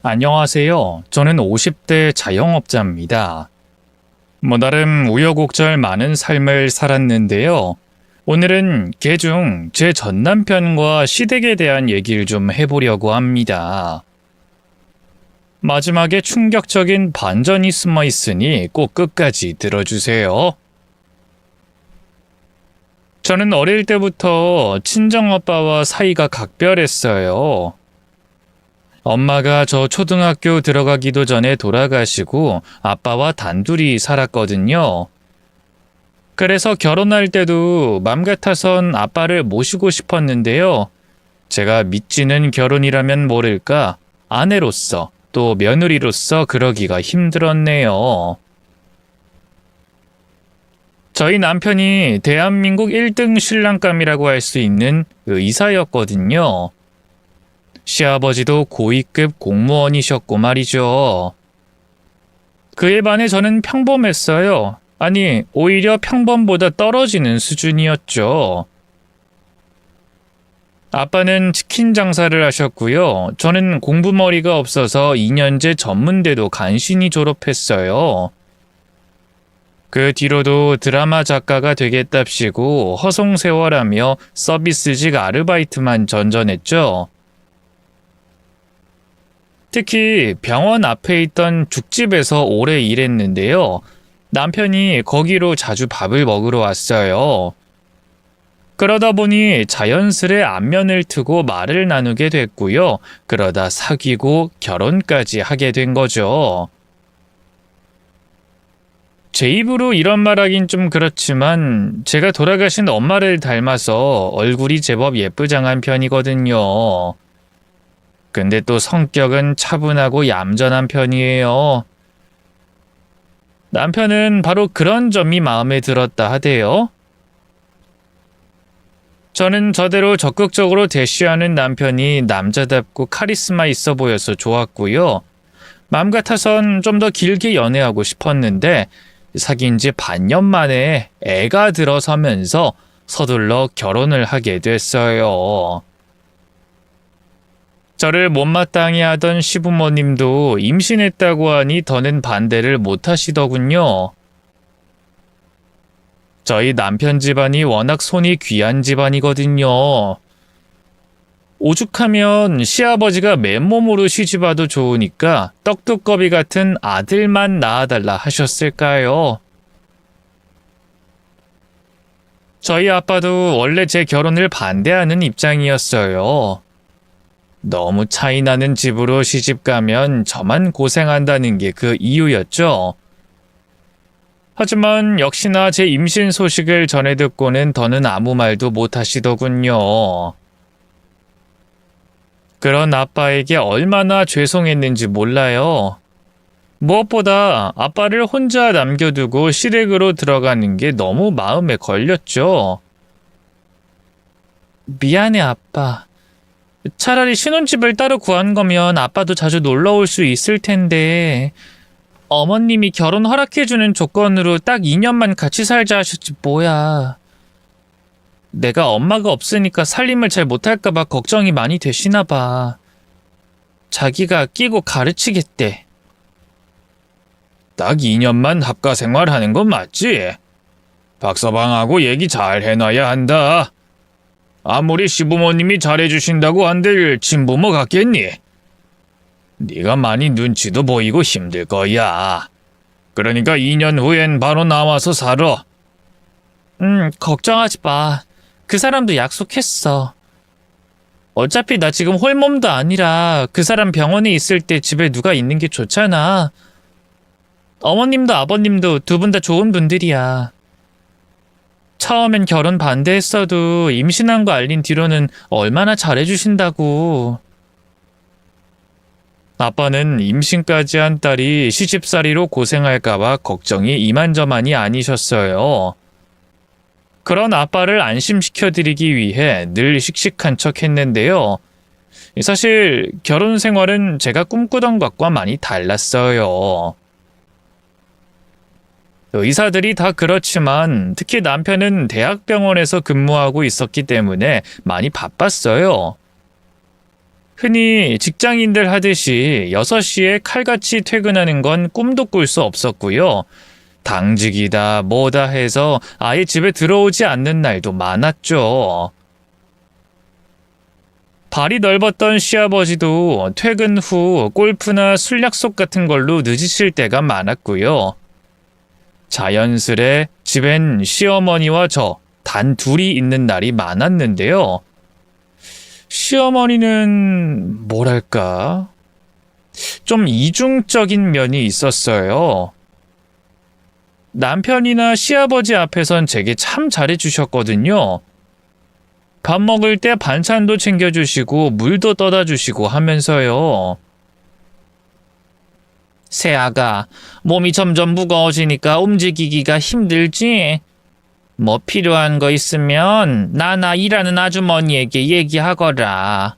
안녕하세요. 저는 50대 자영업자입니다. 나름 우여곡절 많은 삶을 살았는데요. 오늘은 개중 제 전남편과 시댁에 대한 얘기를 좀 해보려고 합니다. 마지막에 충격적인 반전이 숨어 있으니 꼭 끝까지 들어주세요. 저는 어릴 때부터 친정아빠와 사이가 각별했어요. 엄마가 저 초등학교 들어가기도 전에 돌아가시고 아빠와 단둘이 살았거든요. 그래서 결혼할 때도 맘 같아선 아빠를 모시고 싶었는데요. 제가 믿지는 결혼이라면 모를까 아내로서 또 며느리로서 그러기가 힘들었네요. 저희 남편이 대한민국 1등 신랑감이라고 할 수 있는 의사였거든요. 시아버지도 고위급 공무원이셨고 말이죠. 그에 반해 저는 평범했어요. 아니, 오히려 평범보다 떨어지는 수준이었죠. 아빠는 치킨 장사를 하셨고요. 저는 공부머리가 없어서 2년제 전문대도 간신히 졸업했어요. 그 뒤로도 드라마 작가가 되겠답시고 허송세월하며 서비스직 아르바이트만 전전했죠. 특히 병원 앞에 있던 죽집에서 오래 일했는데요. 남편이 거기로 자주 밥을 먹으러 왔어요. 그러다 보니 자연스레 안면을 트고 말을 나누게 됐고요. 그러다 사귀고 결혼까지 하게 된 거죠. 제 입으로 이런 말하긴 좀 그렇지만 제가 돌아가신 엄마를 닮아서 얼굴이 제법 예쁘장한 편이거든요. 근데 또 성격은 차분하고 얌전한 편이에요. 남편은 바로 그런 점이 마음에 들었다 하대요. 저는 저대로 적극적으로 대쉬하는 남편이 남자답고 카리스마 있어 보여서 좋았고요. 맘 같아선 좀 더 길게 연애하고 싶었는데 사귄 지 반년 만에 애가 들어서면서 서둘러 결혼을 하게 됐어요. 저를 못마땅해 하던 시부모님도 임신했다고 하니 더는 반대를 못 하시더군요. 저희 남편 집안이 워낙 손이 귀한 집안이거든요. 오죽하면 시아버지가 맨몸으로 시집와도 좋으니까 떡두꺼비 같은 아들만 낳아달라 하셨을까요? 저희 아빠도 원래 제 결혼을 반대하는 입장이었어요. 너무 차이나는 집으로 시집가면 저만 고생한다는 게 그 이유였죠. 하지만 역시나 제 임신 소식을 전해 듣고는 더는 아무 말도 못 하시더군요. 그런 아빠에게 얼마나 죄송했는지 몰라요. 무엇보다 아빠를 혼자 남겨두고 시댁으로 들어가는 게 너무 마음에 걸렸죠. 미안해, 아빠. 차라리 신혼집을 따로 구한 거면 아빠도 자주 놀러 올 수 있을 텐데 어머님이 결혼 허락해주는 조건으로 딱 2년만 같이 살자 하셨지 뭐야. 내가 엄마가 없으니까 살림을 잘 못할까봐 걱정이 많이 되시나 봐. 자기가 끼고 가르치겠대. 딱 2년만 합가 생활하는 건 맞지? 박서방하고 얘기 잘 해놔야 한다. 아무리 시부모님이 잘해주신다고 한들 친부모 같겠니? 네가 많이 눈치도 보이고 힘들 거야. 그러니까 2년 후엔 바로 나와서 살아. 걱정하지 마. 그 사람도 약속했어. 어차피 나 지금 홀몸도 아니라 그 사람 병원에 있을 때 집에 누가 있는 게 좋잖아. 어머님도 아버님도 두 분 다 좋은 분들이야. 처음엔 결혼 반대했어도 임신한 거 알린 뒤로는 얼마나 잘해주신다고. 아빠는 임신까지 한 딸이 시집살이로 고생할까봐 걱정이 이만저만이 아니셨어요. 그런 아빠를 안심시켜드리기 위해 늘 씩씩한 척 했는데요. 사실 결혼 생활은 제가 꿈꾸던 것과 많이 달랐어요. 의사들이 다 그렇지만 특히 남편은 대학병원에서 근무하고 있었기 때문에 많이 바빴어요. 흔히 직장인들 하듯이 6시에 칼같이 퇴근하는 건 꿈도 꿀 수 없었고요. 당직이다 뭐다 해서 아예 집에 들어오지 않는 날도 많았죠. 발이 넓었던 시아버지도 퇴근 후 골프나 술 약속 같은 걸로 늦으실 때가 많았고요. 자연스레 집엔 시어머니와 저 단 둘이 있는 날이 많았는데요. 시어머니는 뭐랄까 좀 이중적인 면이 있었어요. 남편이나 시아버지 앞에선 제게 참 잘해주셨거든요. 밥 먹을 때 반찬도 챙겨주시고 물도 떠다 주시고 하면서요. 새아가 몸이 점점 무거워지니까 움직이기가 힘들지? 뭐 필요한 거 있으면 나나 일하는 아주머니에게 얘기하거라.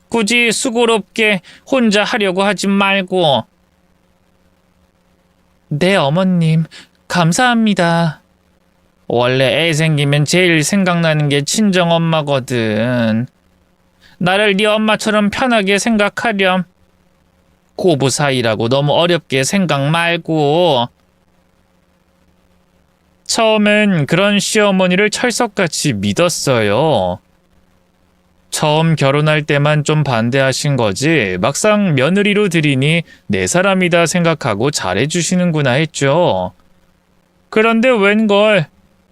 굳이 수고롭게 혼자 하려고 하지 말고. 네, 어머님. 감사합니다. 원래 애 생기면 제일 생각나는 게 친정엄마거든. 나를 네 엄마처럼 편하게 생각하렴. 고부 사이라고 너무 어렵게 생각 말고. 처음엔 그런 시어머니를 철석같이 믿었어요. 처음 결혼할 때만 좀 반대하신 거지 막상 며느리로 들이니 내 사람이다 생각하고 잘해주시는구나 했죠. 그런데 웬걸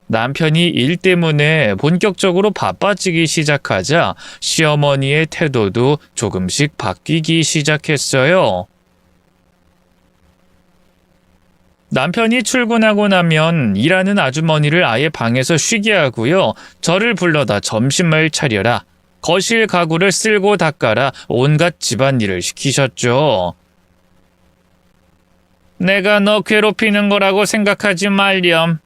남편이 일 때문에 본격적으로 바빠지기 시작하자 시어머니의 태도도 조금씩 바뀌기 시작했어요. 남편이 출근하고 나면 일하는 아주머니를 아예 방에서 쉬게 하고요. 저를 불러다 점심을 차려라, 거실 가구를 쓸고 닦아라, 온갖 집안일을 시키셨죠. 내가 너 괴롭히는 거라고 생각하지 말렴.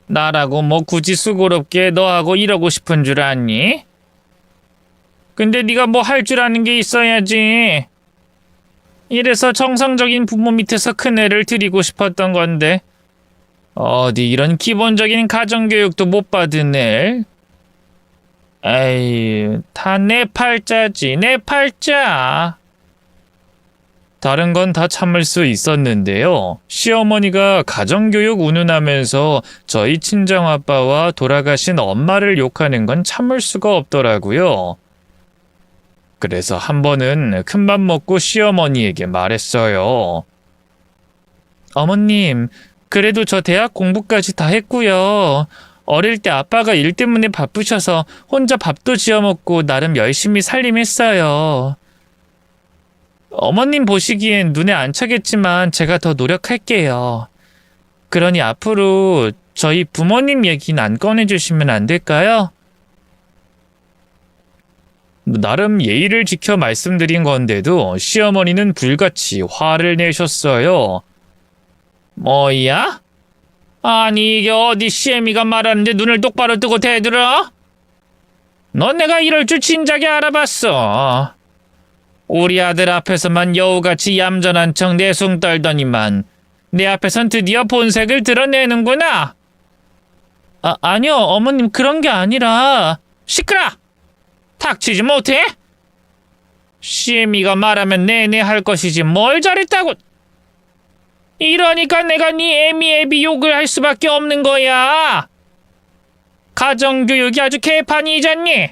나라고 뭐 굳이 수고롭게 너하고 이러고 싶은 줄 아니? 근데 네가 뭐 할 줄 아는 게 있어야지. 이래서 정상적인 부모 밑에서 큰 애를 들이고 싶었던 건데 어디 이런 기본적인 가정교육도 못 받은 애. 에이, 다 내 팔자지, 내 팔자. 다른 건 다 참을 수 있었는데요. 시어머니가 가정교육 운운하면서 저희 친정아빠와 돌아가신 엄마를 욕하는 건 참을 수가 없더라고요. 그래서 한 번은 큰맘 먹고 시어머니에게 말했어요. 어머님, 그래도 저 대학 공부까지 다 했고요. 어릴 때 아빠가 일 때문에 바쁘셔서 혼자 밥도 지어 먹고 나름 열심히 살림했어요. 어머님 보시기엔 눈에 안 차겠지만 제가 더 노력할게요. 그러니 앞으로 저희 부모님 얘기는 안 꺼내주시면 안 될까요? 나름 예의를 지켜 말씀드린 건데도 시어머니는 불같이 화를 내셨어요. 뭐야? 아니 이게 어디 시애미가 말하는데 눈을 똑바로 뜨고 대들어? 넌 내가 이럴 줄 진작에 알아봤어. 우리 아들 앞에서만 여우같이 얌전한 척 내숭 떨더니만 내 앞에선 드디어 본색을 드러내는구나. 아니요 어머님, 그런 게 아니라. 시끄러! 닥치지 못해? 시애미가 말하면 내내 할 것이지 뭘 잘했다고. 이러니까 내가 네 애미 욕을 할 수밖에 없는 거야. 가정교육이 아주 개판이잖니.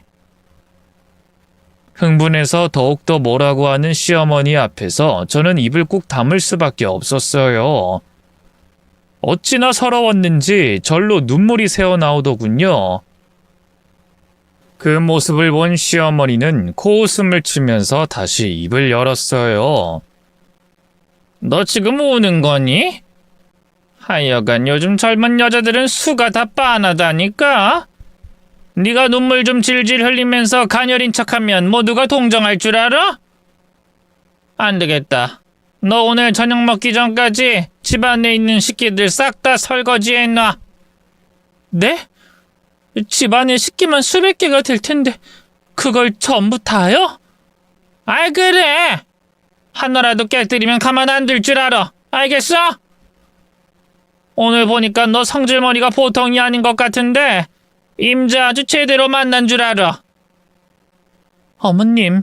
흥분해서 더욱더 뭐라고 하는 시어머니 앞에서 저는 입을 꾹 다물 수밖에 없었어요. 어찌나 서러웠는지 절로 눈물이 새어나오더군요. 그 모습을 본 시어머니는 코웃음을 치면서 다시 입을 열었어요. 너 지금 우는 거니? 하여간 요즘 젊은 여자들은 수가 다 빤하다니까. 네가 눈물 좀 질질 흘리면서 가녀린 척하면 모두가 동정할 줄 알아? 안 되겠다. 너 오늘 저녁 먹기 전까지 집안에 있는 식기들 싹 다 설거지해놔. 네? 집안에 식기만 수백 개가 될 텐데 그걸 전부 다요? 아이 그래. 하나라도 깨뜨리면 가만 안 둘 줄 알아. 알겠어? 오늘 보니까 너 성질머리가 보통이 아닌 것 같은데 임자 아주 제대로 만난 줄 알아. 어머님,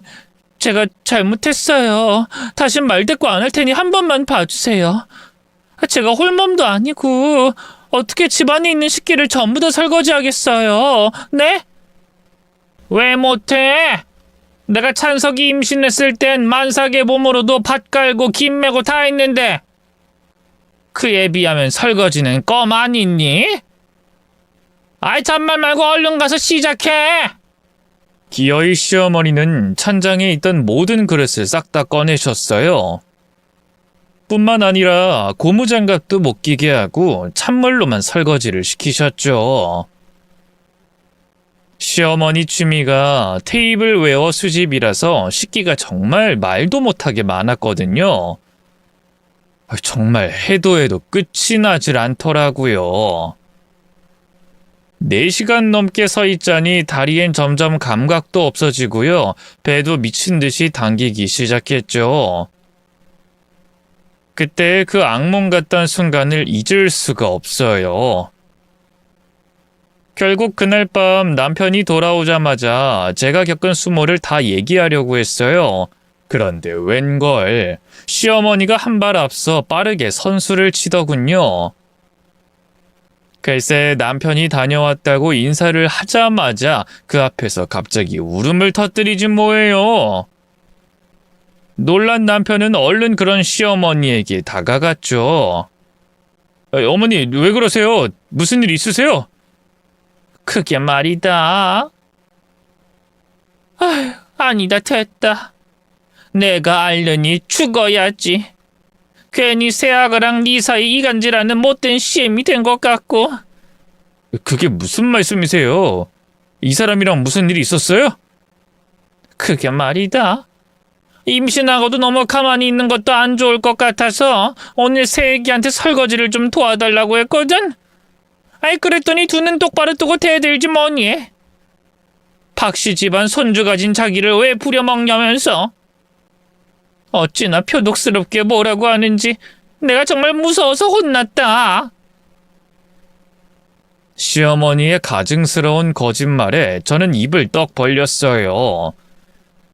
제가 잘못했어요. 다신 말대꾸 안 할 테니 한 번만 봐주세요. 제가 홀몸도 아니고 어떻게 집안에 있는 식기를 전부 다 설거지하겠어요. 네? 왜 못해? 내가 찬석이 임신했을 땐 만삭의 몸으로도 밭 깔고 김 메고 다 했는데 그에 비하면 설거지는 껌 아니니? 아이 잔말 말고 얼른 가서 시작해. 기어이 시어머니는 찬장에 있던 모든 그릇을 싹 다 꺼내셨어요. 뿐만 아니라 고무장갑도 못 끼게 하고 찬물로만 설거지를 시키셨죠. 시어머니 취미가 테이블웨어 수집이라서 식기가 정말 말도 못하게 많았거든요. 정말 해도 해도 끝이 나질 않더라고요. 4시간 넘게 서 있자니 다리엔 점점 감각도 없어지고요. 배도 미친 듯이 당기기 시작했죠. 그때 그 악몽 같던 순간을 잊을 수가 없어요. 결국 그날 밤 남편이 돌아오자마자 제가 겪은 수모를 다 얘기하려고 했어요. 그런데 웬걸 시어머니가 한 발 앞서 빠르게 선수를 치더군요. 글쎄 남편이 다녀왔다고 인사를 하자마자 그 앞에서 갑자기 울음을 터뜨리지 뭐예요. 놀란 남편은 얼른 그런 시어머니에게 다가갔죠. 어머니 왜 그러세요? 무슨 일 있으세요? 그게 말이다. 아휴, 아니다 됐다. 내가 알려니 죽어야지. 괜히 새아가랑 네 사이 이간질하는 못된 시엠이 된 것 같고. 그게 무슨 말씀이세요? 이 사람이랑 무슨 일이 있었어요? 그게 말이다. 임신하고도 너무 가만히 있는 것도 안 좋을 것 같아서 오늘 새애기한테 설거지를 좀 도와달라고 했거든. 아이 그랬더니 두 눈 똑바로 뜨고 대들지 뭐니. 박씨 집안 손주 가진 자기를 왜 부려먹냐면서. 어찌나 표독스럽게 뭐라고 하는지 내가 정말 무서워서 혼났다. 시어머니의 가증스러운 거짓말에 저는 입을 떡 벌렸어요.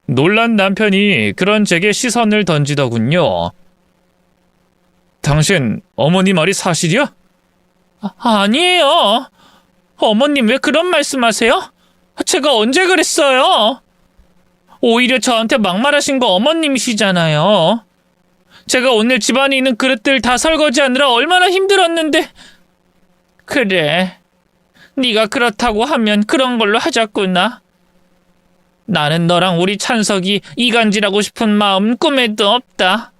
놀란 남편이 그런 제게 시선을 던지더군요. 당신 어머니 말이 사실이야? 아니에요. 어머님 왜 그런 말씀하세요? 제가 언제 그랬어요? 오히려 저한테 막말하신 거 어머님이시잖아요. 제가 오늘 집안에 있는 그릇들 다 설거지하느라 얼마나 힘들었는데. 그래, 네가 그렇다고 하면 그런 걸로 하자꾸나. 나는 너랑 우리 찬석이 이간질하고 싶은 마음 꿈에도 없다.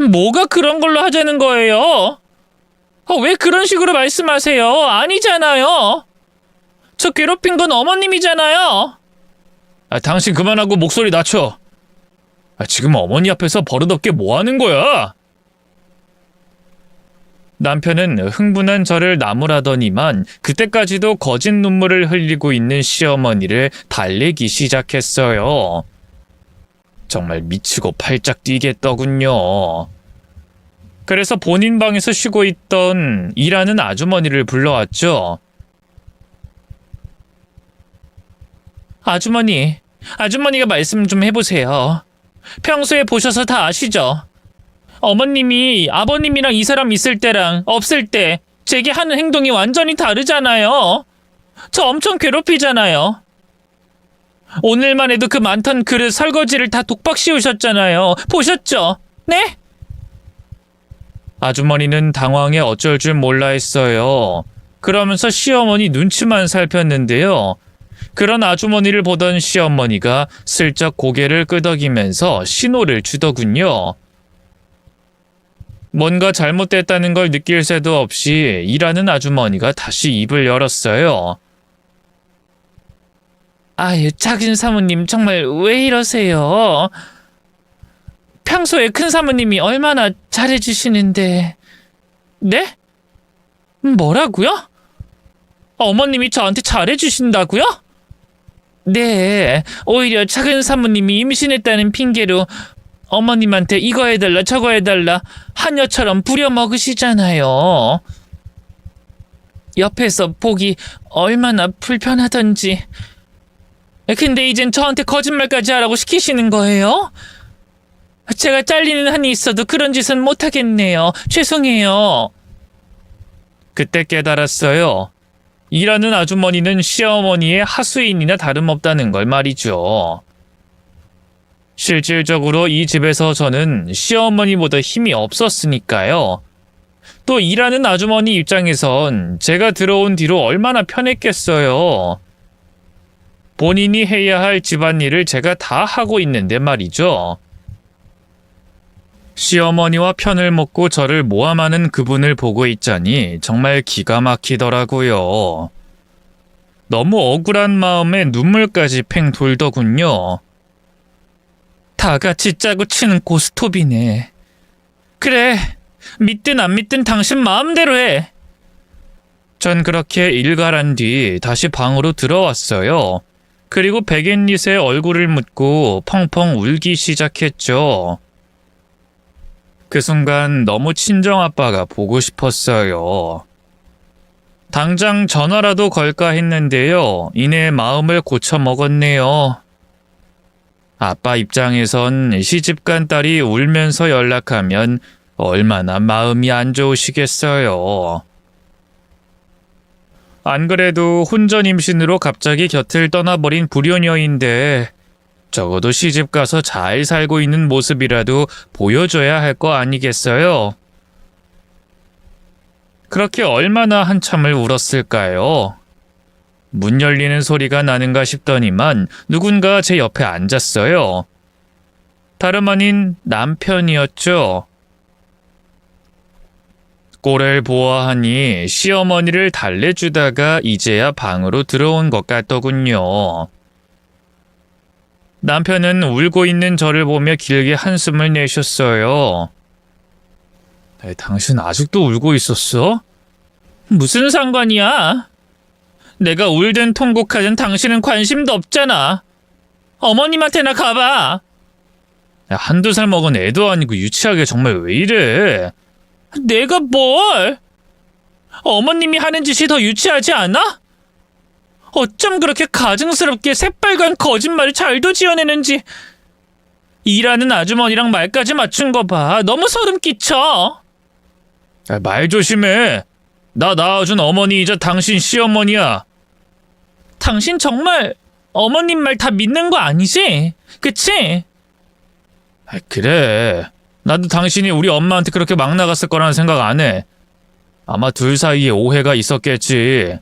뭐가 그런 걸로 하자는 거예요? 왜 그런 식으로 말씀하세요? 아니잖아요. 저 괴롭힌 건 어머님이잖아요. 당신 그만하고 목소리 낮춰. 지금 어머니 앞에서 버릇없게 뭐 하는 거야? 남편은 흥분한 저를 나무라더니만 그때까지도 거짓 눈물을 흘리고 있는 시어머니를 달래기 시작했어요. 정말 미치고 팔짝 뛰겠더군요. 그래서 본인 방에서 쉬고 있던 일하는 아주머니를 불러왔죠. 아주머니가 말씀 좀 해보세요. 평소에 보셔서 다 아시죠? 어머님이 아버님이랑 이 사람 있을 때랑 없을 때 제게 하는 행동이 완전히 다르잖아요. 저 엄청 괴롭히잖아요. 오늘만 해도 그 많던 그릇 설거지를 다 독박 씌우셨잖아요. 보셨죠? 네? 아주머니는 당황해 어쩔 줄 몰라 했어요. 그러면서 시어머니 눈치만 살폈는데요. 그런 아주머니를 보던 시어머니가 슬쩍 고개를 끄덕이면서 신호를 주더군요. 뭔가 잘못됐다는 걸 느낄 새도 없이 일하는 아주머니가 다시 입을 열었어요. 아유, 작은 사모님 정말 왜 이러세요? 평소에 큰 사모님이 얼마나 잘해주시는데. 네? 뭐라고요? 어머님이 저한테 잘해주신다고요? 네, 오히려 작은 사모님이 임신했다는 핑계로 어머님한테 이거 해달라 저거 해달라 하녀처럼 부려먹으시잖아요. 옆에서 보기 얼마나 불편하던지. 근데 이젠 저한테 거짓말까지 하라고 시키시는 거예요? 제가 잘리는 한이 있어도 그런 짓은 못하겠네요. 죄송해요. 그때 깨달았어요. 일하는 아주머니는 시어머니의 하수인이나 다름없다는 걸 말이죠. 실질적으로 이 집에서 저는 시어머니보다 힘이 없었으니까요. 또 일하는 아주머니 입장에선 제가 들어온 뒤로 얼마나 편했겠어요. 본인이 해야 할 집안일을 제가 다 하고 있는데 말이죠. 시어머니와 편을 먹고 저를 모함하는 그분을 보고 있자니 정말 기가 막히더라고요. 너무 억울한 마음에 눈물까지 팽 돌더군요. 다 같이 짜고 치는 고스톱이네. 그래, 믿든 안 믿든 당신 마음대로 해. 전 그렇게 일갈한 뒤 다시 방으로 들어왔어요. 그리고 백앤릿의 얼굴을 묻고 펑펑 울기 시작했죠. 그 순간 너무 친정아빠가 보고 싶었어요. 당장 전화라도 걸까 했는데요. 이내 마음을 고쳐먹었네요. 아빠 입장에선 시집간 딸이 울면서 연락하면 얼마나 마음이 안 좋으시겠어요. 안 그래도 혼전 임신으로 갑자기 곁을 떠나버린 불효녀인데 적어도 시집가서 잘 살고 있는 모습이라도 보여줘야 할 거 아니겠어요? 그렇게 얼마나 한참을 울었을까요? 문 열리는 소리가 나는가 싶더니만 누군가 제 옆에 앉았어요. 다름 아닌 남편이었죠. 꼴을 보아하니 시어머니를 달래주다가 이제야 방으로 들어온 것 같더군요. 남편은 울고 있는 저를 보며 길게 한숨을 내셨어요. 당신 아직도 울고 있었어? 무슨 상관이야? 내가 울든 통곡하든 당신은 관심도 없잖아. 어머님한테나 가봐. 한두 살 먹은 애도 아니고 유치하게 정말 왜 이래? 내가 뭘? 어머님이 하는 짓이 더 유치하지 않아? 어쩜 그렇게 가증스럽게 새빨간 거짓말을 잘도 지어내는지. 일하는 아주머니랑 말까지 맞춘 거 봐. 너무 소름 끼쳐. 말 조심해. 나 낳아준 어머니이자 당신 시어머니야. 당신 정말 어머님 말 다 믿는 거 아니지? 그치? 그래. 나도 당신이 우리 엄마한테 그렇게 막 나갔을 거라는 생각 안 해. 아마 둘 사이에 오해가 있었겠지.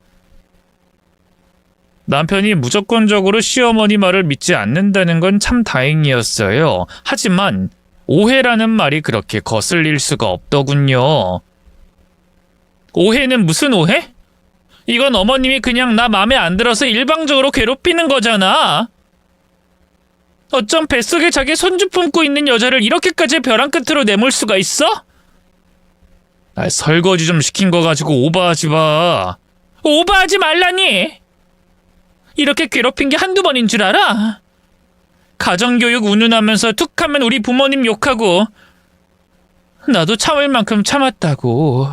남편이 무조건적으로 시어머니 말을 믿지 않는다는 건 참 다행이었어요. 하지만 오해라는 말이 그렇게 거슬릴 수가 없더군요. 오해는 무슨 오해? 이건 어머님이 그냥 나 맘에 안 들어서 일방적으로 괴롭히는 거잖아. 어쩜 뱃속에 자기 손주 품고 있는 여자를 이렇게까지 벼랑 끝으로 내몰 수가 있어? 설거지 좀 시킨 거 가지고 오버하지 마. 오버하지 말라니! 이렇게 괴롭힌 게 한두 번인 줄 알아? 가정교육 운운하면서 툭하면 우리 부모님 욕하고 나도 참을 만큼 참았다고.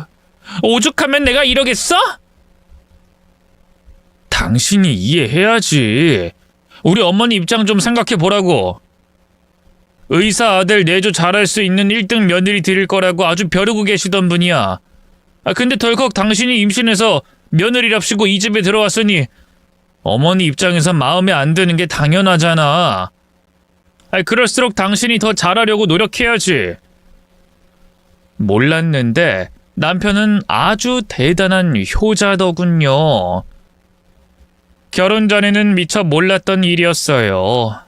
오죽하면 내가 이러겠어? 당신이 이해해야지. 우리 어머니 입장 좀 생각해 보라고. 의사 아들 내조 잘할 수 있는 1등 며느리 드릴 거라고 아주 벼르고 계시던 분이야. 근데 덜컥 당신이 임신해서 며느리랍시고 이 집에 들어왔으니 어머니 입장에선 마음에 안 드는 게 당연하잖아. 그럴수록 당신이 더 잘하려고 노력해야지. 몰랐는데 남편은 아주 대단한 효자더군요. 결혼 전에는 미처 몰랐던 일이었어요.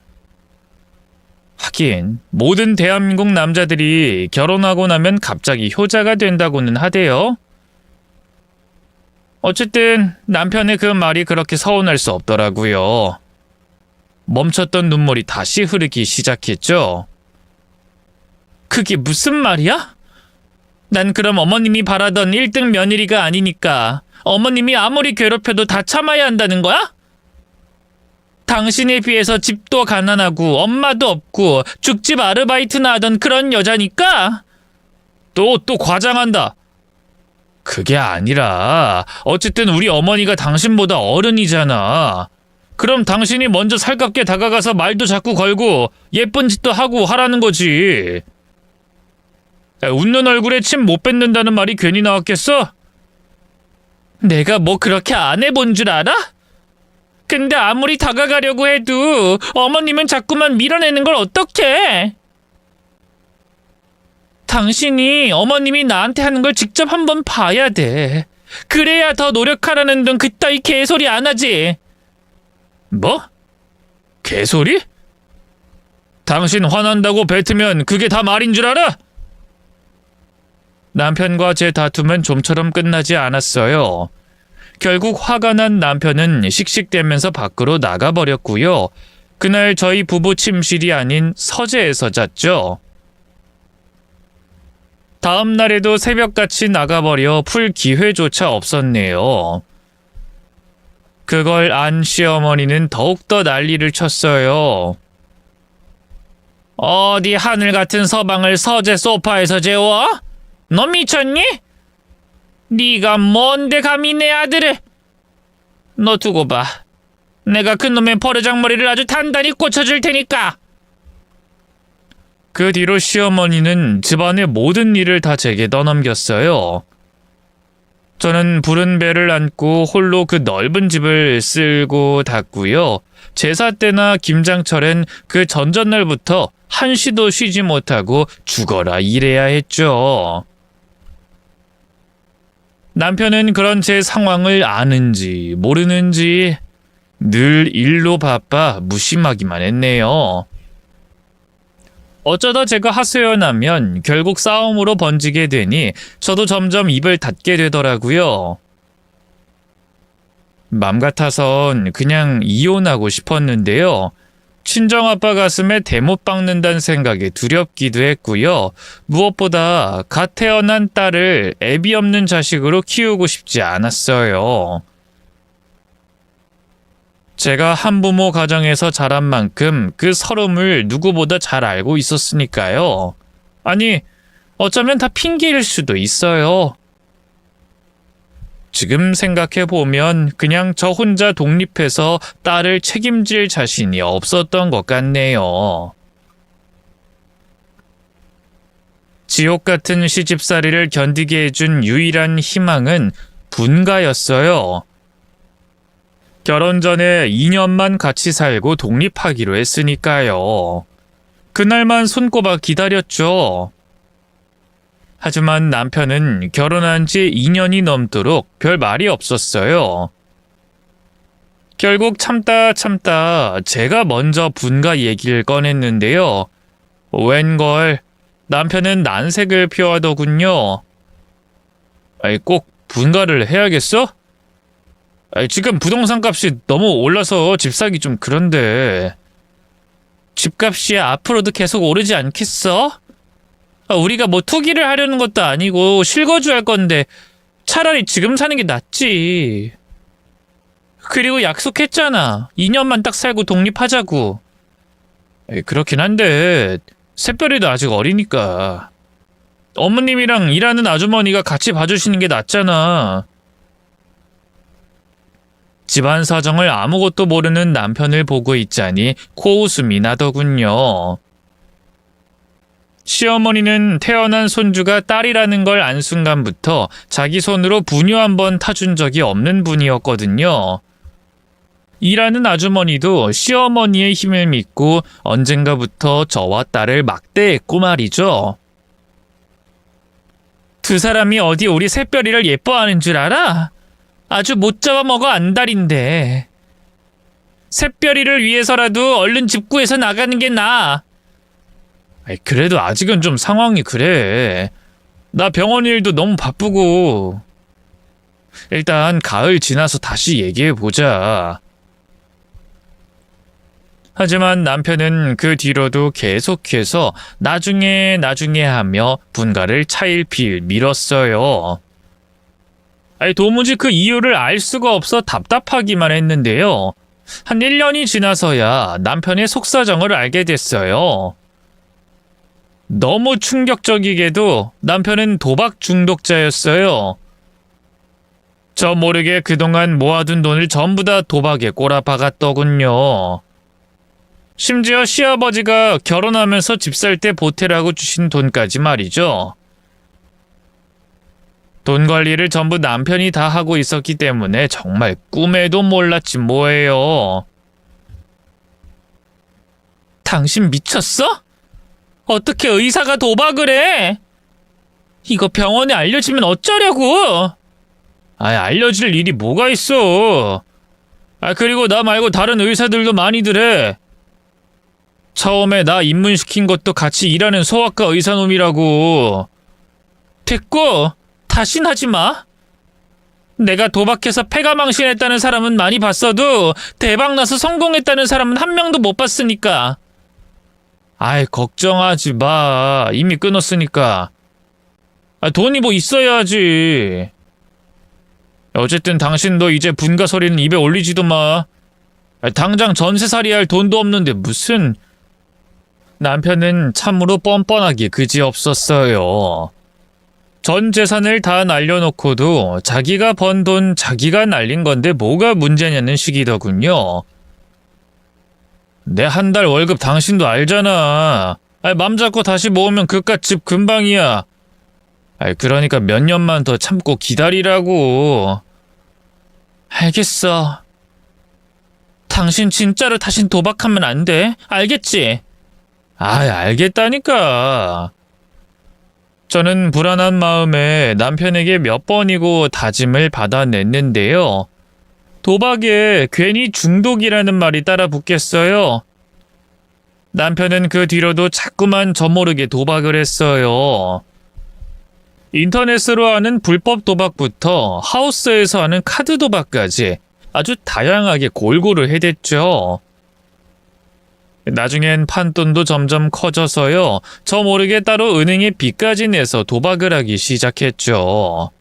하긴 모든 대한민국 남자들이 결혼하고 나면 갑자기 효자가 된다고는 하대요. 어쨌든 남편의 그 말이 그렇게 서운할 수 없더라고요. 멈췄던 눈물이 다시 흐르기 시작했죠. 그게 무슨 말이야? 난 그럼 어머님이 바라던 1등 며느리가 아니니까 어머님이 아무리 괴롭혀도 다 참아야 한다는 거야? 당신에 비해서 집도 가난하고 엄마도 없고 죽집 아르바이트나 하던 그런 여자니까? 또 과장한다. 그게 아니라 어쨌든 우리 어머니가 당신보다 어른이잖아. 그럼 당신이 먼저 살갑게 다가가서 말도 자꾸 걸고 예쁜 짓도 하고 하라는 거지. 웃는 얼굴에 침 못 뱉는다는 말이 괜히 나왔겠어? 내가 뭐 그렇게 안 해본 줄 알아? 근데 아무리 다가가려고 해도 어머님은 자꾸만 밀어내는 걸 어떡해? 당신이 어머님이 나한테 하는 걸 직접 한번 봐야 돼. 그래야 더 노력하라는 등 그따위 개소리 안 하지. 뭐? 개소리? 당신 화난다고 뱉으면 그게 다 말인 줄 알아? 남편과 제 다툼은 좀처럼 끝나지 않았어요. 결국 화가 난 남편은 씩씩대면서 밖으로 나가버렸고요. 그날 저희 부부 침실이 아닌 서재에서 잤죠. 다음 날에도 새벽같이 나가버려 풀 기회조차 없었네요. 그걸 안 시어머니는 더욱더 난리를 쳤어요. 어디 하늘 같은 서방을 서재 소파에서 재워? 너 미쳤니? 네가 뭔데 감히 내 아들을? 너 두고 봐. 내가 그놈의 버르장머리를 아주 단단히 꽂혀줄 테니까. 그 뒤로 시어머니는 집안의 모든 일을 다 제게 떠넘겼어요. 저는 부른 배를 안고 홀로 그 넓은 집을 쓸고 닫고요. 제사 때나 김장철엔 그 전전날부터 한시도 쉬지 못하고 죽어라 일해야 했죠. 남편은 그런 제 상황을 아는지 모르는지 늘 일로 바빠 무심하기만 했네요. 어쩌다 제가 하소연하면 결국 싸움으로 번지게 되니 저도 점점 입을 닫게 되더라고요. 맘 같아선 그냥 이혼하고 싶었는데요. 친정아빠 가슴에 대못 박는다는 생각에 두렵기도 했고요. 무엇보다 갓 태어난 딸을 애비 없는 자식으로 키우고 싶지 않았어요. 제가 한부모 가정에서 자란 만큼 그 서름을 누구보다 잘 알고 있었으니까요. 아니, 어쩌면 다 핑계일 수도 있어요. 지금 생각해보면 그냥 저 혼자 독립해서 딸을 책임질 자신이 없었던 것 같네요. 지옥 같은 시집살이를 견디게 해준 유일한 희망은 분가였어요. 결혼 전에 2년만 같이 살고 독립하기로 했으니까요. 그날만 손꼽아 기다렸죠. 하지만 남편은 결혼한 지 2년이 넘도록 별 말이 없었어요. 결국 참다 제가 먼저 분가 얘기를 꺼냈는데요. 웬걸 남편은 난색을 표하더군요. 꼭 분가를 해야겠어? 지금 부동산 값이 너무 올라서 집 사기 좀 그런데. 집값이 앞으로도 계속 오르지 않겠어? 우리가 뭐 투기를 하려는 것도 아니고 실거주할 건데 차라리 지금 사는 게 낫지. 그리고 약속했잖아. 2년만 딱 살고 독립하자고. 그렇긴 한데 새별이도 아직 어리니까. 어머님이랑 일하는 아주머니가 같이 봐주시는 게 낫잖아. 집안 사정을 아무것도 모르는 남편을 보고 있자니 코웃음이 나더군요. 시어머니는 태어난 손주가 딸이라는 걸 안 순간부터 자기 손으로 분유 한 번 타준 적이 없는 분이었거든요. 일하는 아주머니도 시어머니의 힘을 믿고 언젠가부터 저와 딸을 막대했고 말이죠. 두 사람이 어디 우리 새별이를 예뻐하는 줄 알아? 아주 못 잡아먹어 안달인데. 새별이를 위해서라도 얼른 집 구해서 나가는 게 나아. 그래도 아직은 좀 상황이 그래. 나 병원 일도 너무 바쁘고. 일단 가을 지나서 다시 얘기해보자. 하지만 남편은 그 뒤로도 계속해서 나중에 하며 분가를 차일피일 미뤘어요. 도무지 그 이유를 알 수가 없어 답답하기만 했는데요. 한 1년이 지나서야 남편의 속사정을 알게 됐어요. 너무 충격적이게도 남편은 도박 중독자였어요. 저 모르게 그동안 모아둔 돈을 전부 다 도박에 꼬라박았더군요. 심지어 시아버지가 결혼하면서 집 살 때 보태라고 주신 돈까지 말이죠. 돈 관리를 전부 남편이 다 하고 있었기 때문에 정말 꿈에도 몰랐지 뭐예요. 당신 미쳤어? 어떻게 의사가 도박을 해? 이거 병원에 알려지면 어쩌려고? 알려질 일이 뭐가 있어. 그리고 나 말고 다른 의사들도 많이들 해. 처음에 나 입문시킨 것도 같이 일하는 소아과 의사놈이라고. 됐고, 다신 하지 마. 내가 도박해서 패가 망신했다는 사람은 많이 봤어도 대박나서 성공했다는 사람은 한 명도 못 봤으니까. 걱정하지 마. 이미 끊었으니까. 돈이 뭐 있어야지. 어쨌든 당신도 이제 분가 소리는 입에 올리지도 마. 당장 전세살이 할 돈도 없는데 무슨... 남편은 참으로 뻔뻔하기 그지없었어요. 전 재산을 다 날려놓고도 자기가 번 돈 자기가 날린 건데 뭐가 문제냐는 식이더군요. 내 한 달 월급 당신도 알잖아. 맘 잡고 다시 모으면 그깟 집 금방이야. 그러니까 몇 년만 더 참고 기다리라고. 알겠어. 당신 진짜로 다신 도박하면 안 돼. 알겠지? 알겠다니까. 저는 불안한 마음에 남편에게 몇 번이고 다짐을 받아냈는데요. 도박에 괜히 중독이라는 말이 따라 붙겠어요. 남편은 그 뒤로도 자꾸만 저모르게 도박을 했어요. 인터넷으로 하는 불법 도박부터 하우스에서 하는 카드 도박까지 아주 다양하게 골고루 해댔죠. 나중엔 판돈도 점점 커져서요. 저 모르게 따로 은행에 빚까지 내서 도박을 하기 시작했죠.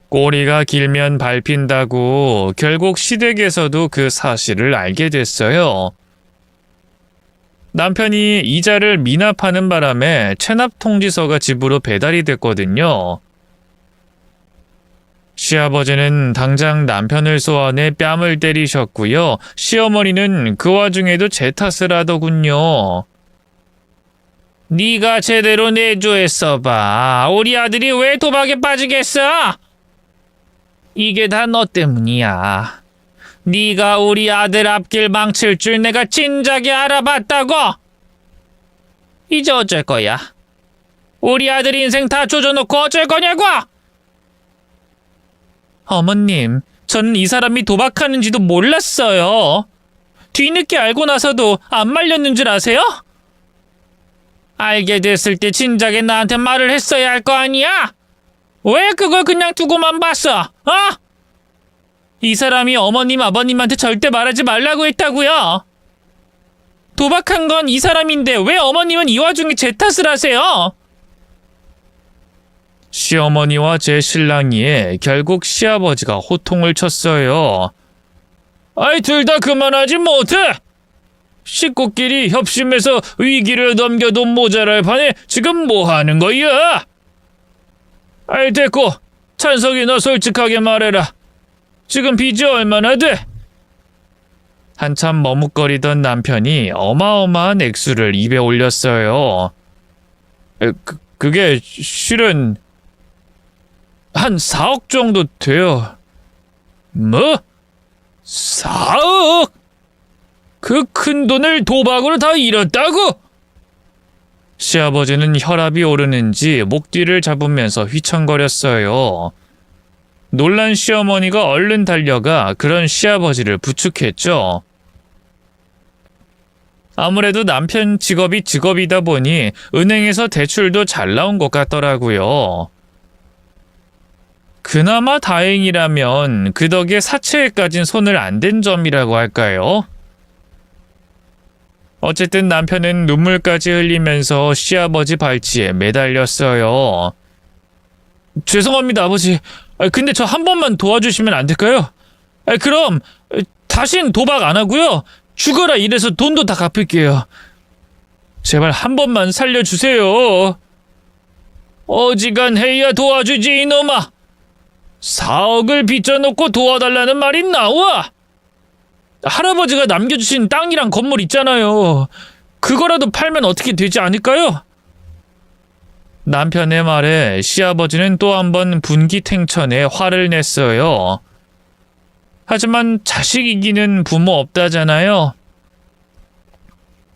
꼬리가 길면 밟힌다고 결국 시댁에서도 그 사실을 알게 됐어요. 남편이 이자를 미납하는 바람에 체납 통지서가 집으로 배달이 됐거든요. 시아버지는 당장 남편을 소환해 뺨을 때리셨고요. 시어머니는 그 와중에도 제 탓을 하더군요. 네가 제대로 내조했어봐. 우리 아들이 왜 도박에 빠지겠어? 이게 다 너 때문이야. 네가 우리 아들 앞길 망칠 줄 내가 진작에 알아봤다고. 이제 어쩔 거야? 우리 아들 인생 다 조져놓고 어쩔 거냐고? 어머님, 전 이 사람이 도박하는지도 몰랐어요. 뒤늦게 알고 나서도 안 말렸는 줄 아세요? 알게 됐을 때 진작에 나한테 말을 했어야 할 거 아니야? 왜 그걸 그냥 두고만 봤어? 이 사람이 어머님, 아버님한테 절대 말하지 말라고 했다고요. 도박한 건 이 사람인데 왜 어머님은 이 와중에 제 탓을 하세요? 시어머니와 제 신랑이에 결국 시아버지가 호통을 쳤어요. 둘 다 그만하지 못해? 식구끼리 협심해서 위기를 넘겨도 모자랄 판에 지금 뭐 하는 거야? 됐고, 찬석이 너 솔직하게 말해라. 지금 빚이 얼마나 돼? 한참 머뭇거리던 남편이 어마어마한 액수를 입에 올렸어요. 그게 실은 한 4억 정도 돼요. 뭐? 4억? 그 큰 돈을 도박으로 다 잃었다고? 시아버지는 혈압이 오르는지 목 뒤를 잡으면서 휘청거렸어요. 놀란 시어머니가 얼른 달려가 그런 시아버지를 부축했죠. 아무래도 남편 직업이 직업이다 보니 은행에서 대출도 잘 나온 것 같더라고요. 그나마 다행이라면 그 덕에 사채에까진 손을 안 댄 점이라고 할까요? 어쨌든 남편은 눈물까지 흘리면서 시아버지 발치에 매달렸어요. 죄송합니다, 아버지. 근데 저 한 번만 도와주시면 안 될까요? 그럼 다신 도박 안 하고요. 죽어라 이래서 돈도 다 갚을게요. 제발 한 번만 살려주세요. 어지간해야 도와주지 이놈아. 4억을 빚져놓고 도와달라는 말이 나와? 할아버지가 남겨주신 땅이랑 건물 있잖아요. 그거라도 팔면 어떻게 되지 않을까요? 남편의 말에 시아버지는 또 한 번 분기탱천에 화를 냈어요. 하지만 자식 이기는 부모 없다잖아요.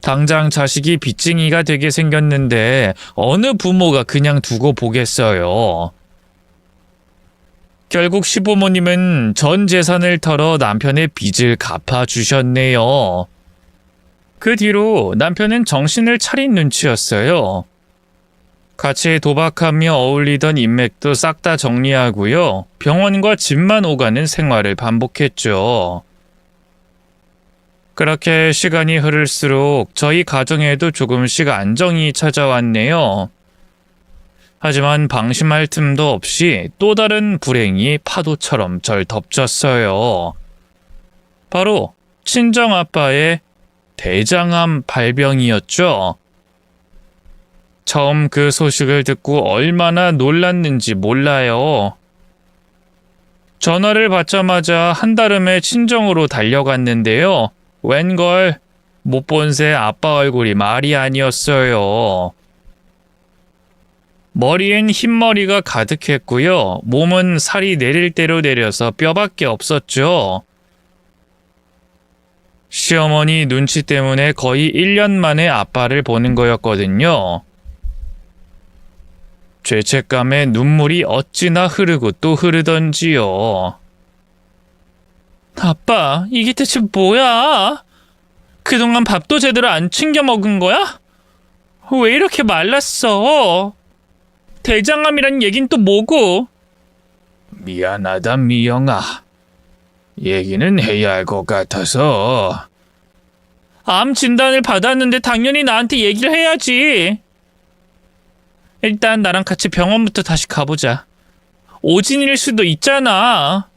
당장 자식이 빚쟁이가 되게 생겼는데 어느 부모가 그냥 두고 보겠어요. 결국 시부모님은 전 재산을 털어 남편의 빚을 갚아주셨네요. 그 뒤로 남편은 정신을 차린 눈치였어요. 같이 도박하며 어울리던 인맥도 싹 다 정리하고요. 병원과 집만 오가는 생활을 반복했죠. 그렇게 시간이 흐를수록 저희 가정에도 조금씩 안정이 찾아왔네요. 하지만 방심할 틈도 없이 또 다른 불행이 파도처럼 절 덮쳤어요. 바로 친정아빠의 대장암 발병이었죠. 처음 그 소식을 듣고 얼마나 놀랐는지 몰라요. 전화를 받자마자 한달음에 친정으로 달려갔는데요. 웬걸 못 본 새 아빠 얼굴이 말이 아니었어요. 머리엔 흰머리가 가득했고요. 몸은 살이 내릴 대로 내려서 뼈밖에 없었죠. 시어머니 눈치 때문에 거의 1년 만에 아빠를 보는 거였거든요. 죄책감에 눈물이 어찌나 흐르고 또 흐르던지요. 아빠, 이게 대체 뭐야? 그동안 밥도 제대로 안 챙겨 먹은 거야? 왜 이렇게 말랐어? 대장암이란 얘긴 또 뭐고? 미안하다, 미영아. 얘기는 해야 할 것 같아서. 암 진단을 받았는데 당연히 나한테 얘기를 해야지. 일단 나랑 같이 병원부터 다시 가보자. 오진일 수도 있잖아.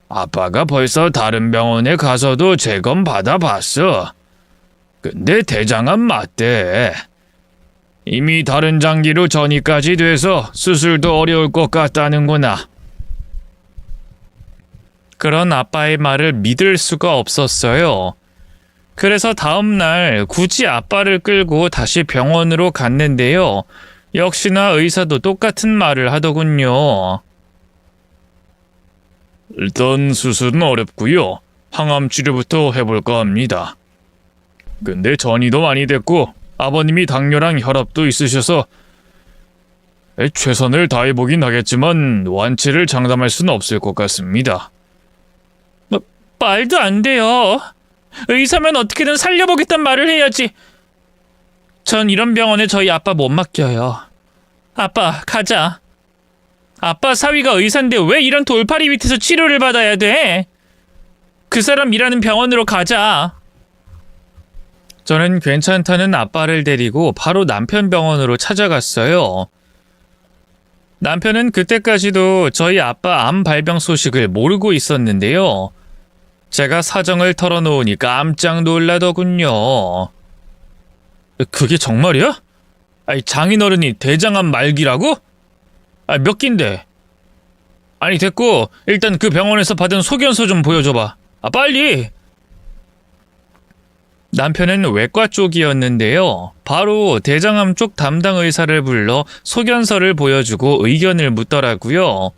아빠가 벌써 다른 병원에 가서도 재검 받아봤어. 근데 대장암 맞대. 이미 다른 장기로 전이까지 돼서 수술도 어려울 것 같다는구나. 그런 아빠의 말을 믿을 수가 없었어요. 그래서 다음 날 굳이 아빠를 끌고 다시 병원으로 갔는데요. 역시나 의사도 똑같은 말을 하더군요. 일단 수술은 어렵고요. 항암 치료부터 해볼까 합니다. 근데 전이도 많이 됐고 아버님이 당뇨랑 혈압도 있으셔서 최선을 다해보긴 하겠지만 완치를 장담할 수는 없을 것 같습니다. 말도 안 돼요. 의사면 어떻게든 살려보겠단 말을 해야지. 전 이런 병원에 저희 아빠 못 맡겨요. 아빠, 가자. 아빠 사위가 의사인데 왜 이런 돌팔이 밑에서 치료를 받아야 돼? 그 사람 일하는 병원으로 가자. 저는 괜찮다는 아빠를 데리고 바로 남편 병원으로 찾아갔어요. 남편은 그때까지도 저희 아빠 암 발병 소식을 모르고 있었는데요. 제가 사정을 털어놓으니 깜짝 놀라더군요. 그게 정말이야? 아니, 장인어른이 대장암 말기라고? 몇 기인데? 아니, 됐고 일단 그 병원에서 받은 소견서 좀 보여줘봐. 빨리! 남편은 외과 쪽이었는데요. 바로 대장암 쪽 담당 의사를 불러 소견서를 보여주고 의견을 묻더라고요.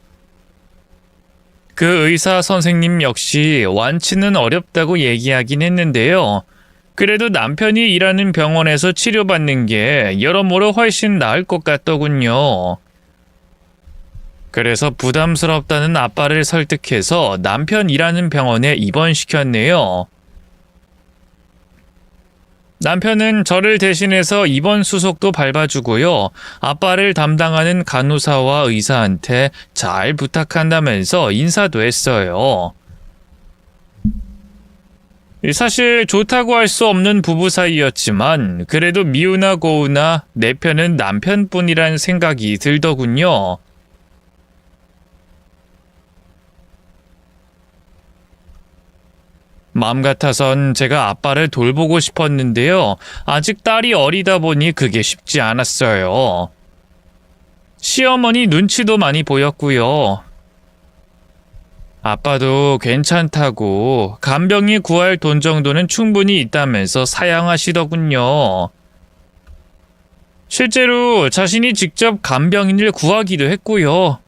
그 의사 선생님 역시 완치는 어렵다고 얘기하긴 했는데요. 그래도 남편이 일하는 병원에서 치료받는 게 여러모로 훨씬 나을 것 같더군요. 그래서 부담스럽다는 아빠를 설득해서 남편 일하는 병원에 입원시켰네요. 남편은 저를 대신해서 입원 수속도 밟아주고요. 아빠를 담당하는 간호사와 의사한테 잘 부탁한다면서 인사도 했어요. 사실 좋다고 할 수 없는 부부 사이였지만 그래도 미우나 고우나 내 편은 남편뿐이란 생각이 들더군요. 마음 같아선 제가 아빠를 돌보고 싶었는데요. 아직 딸이 어리다 보니 그게 쉽지 않았어요. 시어머니 눈치도 많이 보였고요. 아빠도 괜찮다고 간병이 구할 돈 정도는 충분히 있다면서 사양하시더군요. 실제로 자신이 직접 간병인을 구하기도 했고요.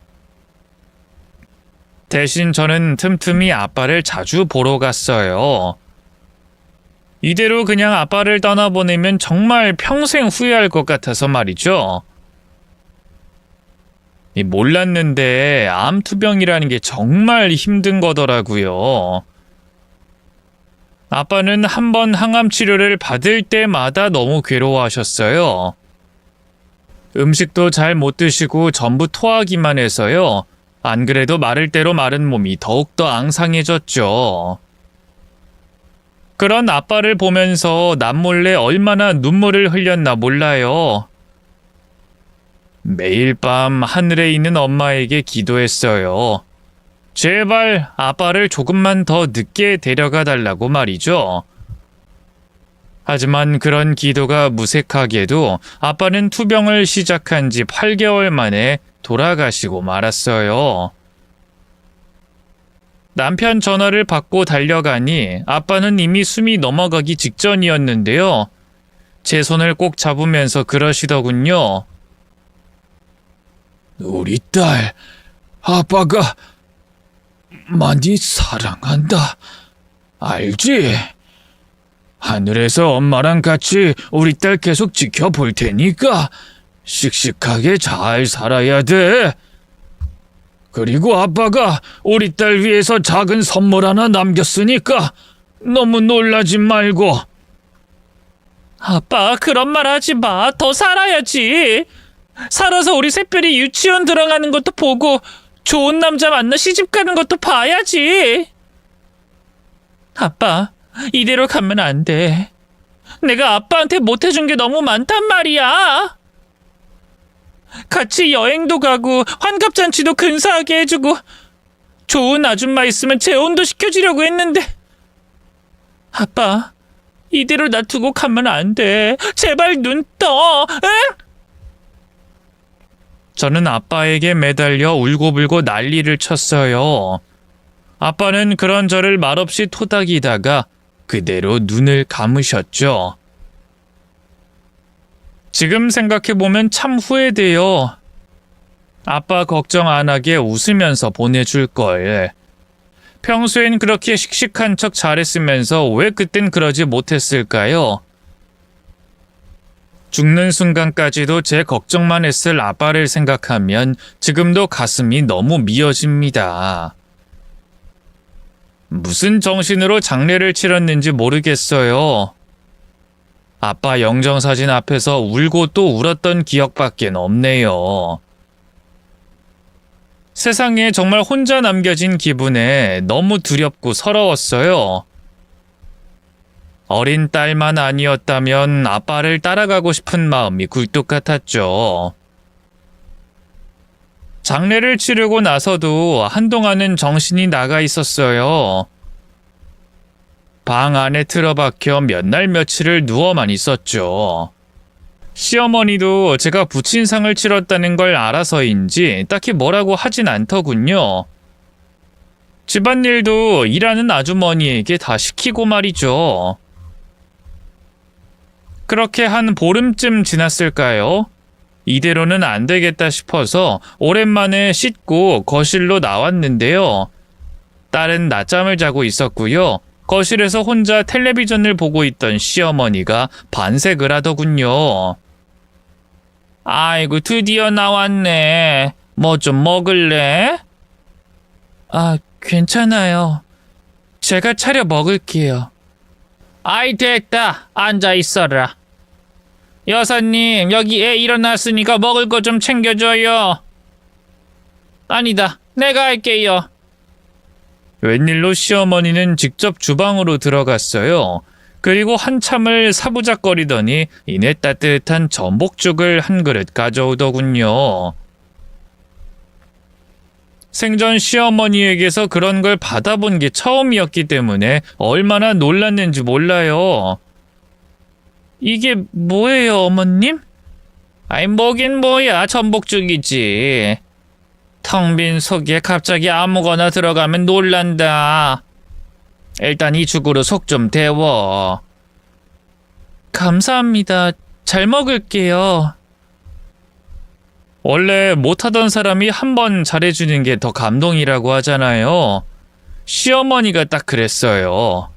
대신 저는 틈틈이 아빠를 자주 보러 갔어요. 이대로 그냥 아빠를 떠나보내면 정말 평생 후회할 것 같아서 말이죠. 몰랐는데 암투병이라는 게 정말 힘든 거더라고요. 아빠는 한 번 항암 치료를 받을 때마다 너무 괴로워하셨어요. 음식도 잘 못 드시고 전부 토하기만 해서요. 안 그래도 마를 대로 마른 몸이 더욱더 앙상해졌죠. 그런 아빠를 보면서 남몰래 얼마나 눈물을 흘렸나 몰라요. 매일 밤 하늘에 있는 엄마에게 기도했어요. 제발 아빠를 조금만 더 늦게 데려가 달라고 말이죠. 하지만 그런 기도가 무색하게도 아빠는 투병을 시작한 지 8개월 만에 돌아가시고 말았어요. 남편 전화를 받고 달려가니 아빠는 이미 숨이 넘어가기 직전이었는데요. 제 손을 꼭 잡으면서 그러시더군요. 우리 딸, 아빠가 많이 사랑한다. 알지? 하늘에서 엄마랑 같이 우리 딸 계속 지켜볼 테니까 씩씩하게 잘 살아야 돼. 그리고 아빠가 우리 딸 위해서 작은 선물 하나 남겼으니까 너무 놀라지 말고. 아빠, 그런 말 하지 마. 더 살아야지. 살아서 우리 샛별이 유치원 들어가는 것도 보고 좋은 남자 만나 시집 가는 것도 봐야지. 아빠, 이대로 가면 안 돼. 내가 아빠한테 못해준 게 너무 많단 말이야. 같이 여행도 가고 환갑잔치도 근사하게 해주고 좋은 아줌마 있으면 재혼도 시켜주려고 했는데 아빠, 이대로 놔두고 가면 안 돼. 제발 눈 떠. 응? 저는 아빠에게 매달려 울고불고 난리를 쳤어요. 아빠는 그런 저를 말없이 토닥이다가 그대로 눈을 감으셨죠. 지금 생각해보면 참 후회돼요. 아빠 걱정 안 하게 웃으면서 보내줄 걸. 평소엔 그렇게 씩씩한 척 잘했으면서 왜 그땐 그러지 못했을까요? 죽는 순간까지도 제 걱정만 했을 아빠를 생각하면 지금도 가슴이 너무 미어집니다. 무슨 정신으로 장례를 치렀는지 모르겠어요. 아빠 영정사진 앞에서 울고 또 울었던 기억밖엔 없네요. 세상에 정말 혼자 남겨진 기분에 너무 두렵고 서러웠어요. 어린 딸만 아니었다면 아빠를 따라가고 싶은 마음이 굴뚝 같았죠. 장례를 치르고 나서도 한동안은 정신이 나가 있었어요. 방 안에 틀어박혀 몇 날 며칠을 누워만 있었죠. 시어머니도 제가 부친상을 치렀다는 걸 알아서인지 딱히 뭐라고 하진 않더군요. 집안일도 일하는 아주머니에게 다 시키고 말이죠. 그렇게 한 보름쯤 지났을까요? 이대로는 안 되겠다 싶어서 오랜만에 씻고 거실로 나왔는데요. 딸은 낮잠을 자고 있었고요. 거실에서 혼자 텔레비전을 보고 있던 시어머니가 반색을 하더군요. 아이고, 드디어 나왔네. 뭐 좀 먹을래? 아, 괜찮아요. 제가 차려 먹을게요. 아이, 됐다. 앉아 있어라. 여사님, 여기 애 일어났으니까 먹을 거 좀 챙겨줘요. 아니다, 내가 할게요. 웬일로 시어머니는 직접 주방으로 들어갔어요. 그리고 한참을 사부작거리더니 이내 따뜻한 전복죽을 한 그릇 가져오더군요. 생전 시어머니에게서 그런 걸 받아본 게 처음이었기 때문에 얼마나 놀랐는지 몰라요. 이게 뭐예요, 어머님? 아이, 뭐긴 뭐야, 전복죽이지. 텅 빈 속에 갑자기 아무거나 들어가면 놀란다. 일단 이 죽으로 속 좀 데워. 감사합니다. 잘 먹을게요. 원래 못하던 사람이 한 번 잘해주는 게 더 감동이라고 하잖아요. 시어머니가 딱 그랬어요.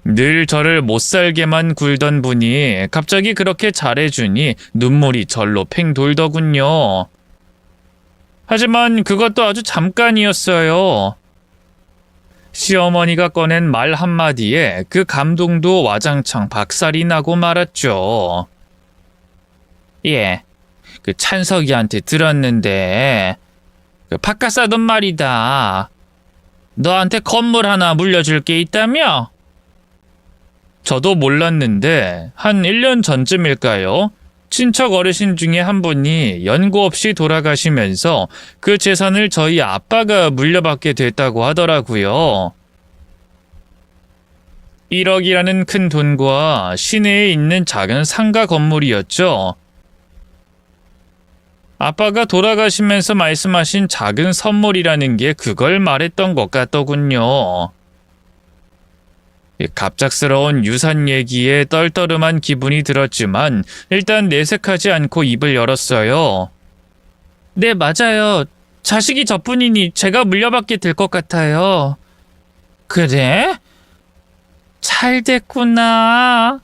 늘 저를 못살게만 굴던 분이 갑자기 그렇게 잘해주니 눈물이 절로 팽 돌더군요. 하지만 그것도 아주 잠깐이었어요. 시어머니가 꺼낸 말 한마디에 그 감동도 와장창 박살이 나고 말았죠. 예, 그 찬석이한테 들었는데 그 바깥 사돈 말이다. 너한테 건물 하나 물려줄 게 있다며? 저도 몰랐는데 한 1년 전쯤일까요? 친척 어르신 중에 한 분이 연고 없이 돌아가시면서 그 재산을 저희 아빠가 물려받게 됐다고 하더라고요. 1억이라는 큰 돈과 시내에 있는 작은 상가 건물이었죠. 아빠가 돌아가시면서 말씀하신 작은 선물이라는 게 그걸 말했던 것 같더군요. 갑작스러운 유산 얘기에 떨떠름한 기분이 들었지만 일단 내색하지 않고 입을 열었어요. 네, 맞아요. 자식이 저뿐이니 제가 물려받게 될 것 같아요. 그래? 잘 됐구나.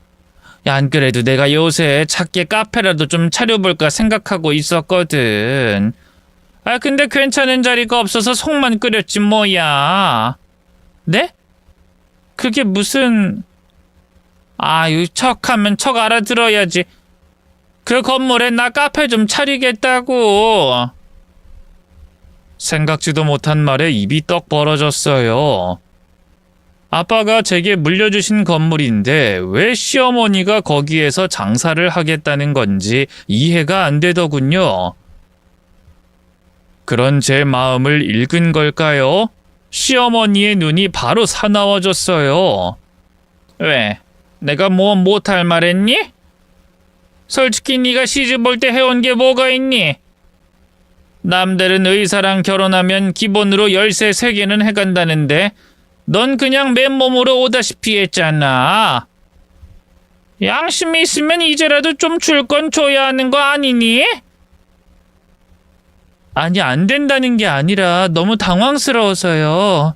안 그래도 내가 요새 작게 카페라도 좀 차려볼까 생각하고 있었거든. 근데 괜찮은 자리가 없어서 속만 끓였지 뭐야. 네? 그게 무슨... 척하면 척 알아들어야지. 그 건물에 나 카페 좀 차리겠다고. 생각지도 못한 말에 입이 떡 벌어졌어요. 아빠가 제게 물려주신 건물인데 왜 시어머니가 거기에서 장사를 하겠다는 건지 이해가 안 되더군요. 그런 제 마음을 읽은 걸까요? 시어머니의 눈이 바로 사나워졌어요. 왜? 내가 뭐 못할 말했니? 솔직히 네가 시집 올 때 해온 게 뭐가 있니? 남들은 의사랑 결혼하면 기본으로 열쇠 3개는 해간다는데 넌 그냥 맨몸으로 오다시피 했잖아. 양심이 있으면 이제라도 좀 줄 건 줘야 하는 거 아니니? 아니, 안 된다는 게 아니라 너무 당황스러워서요.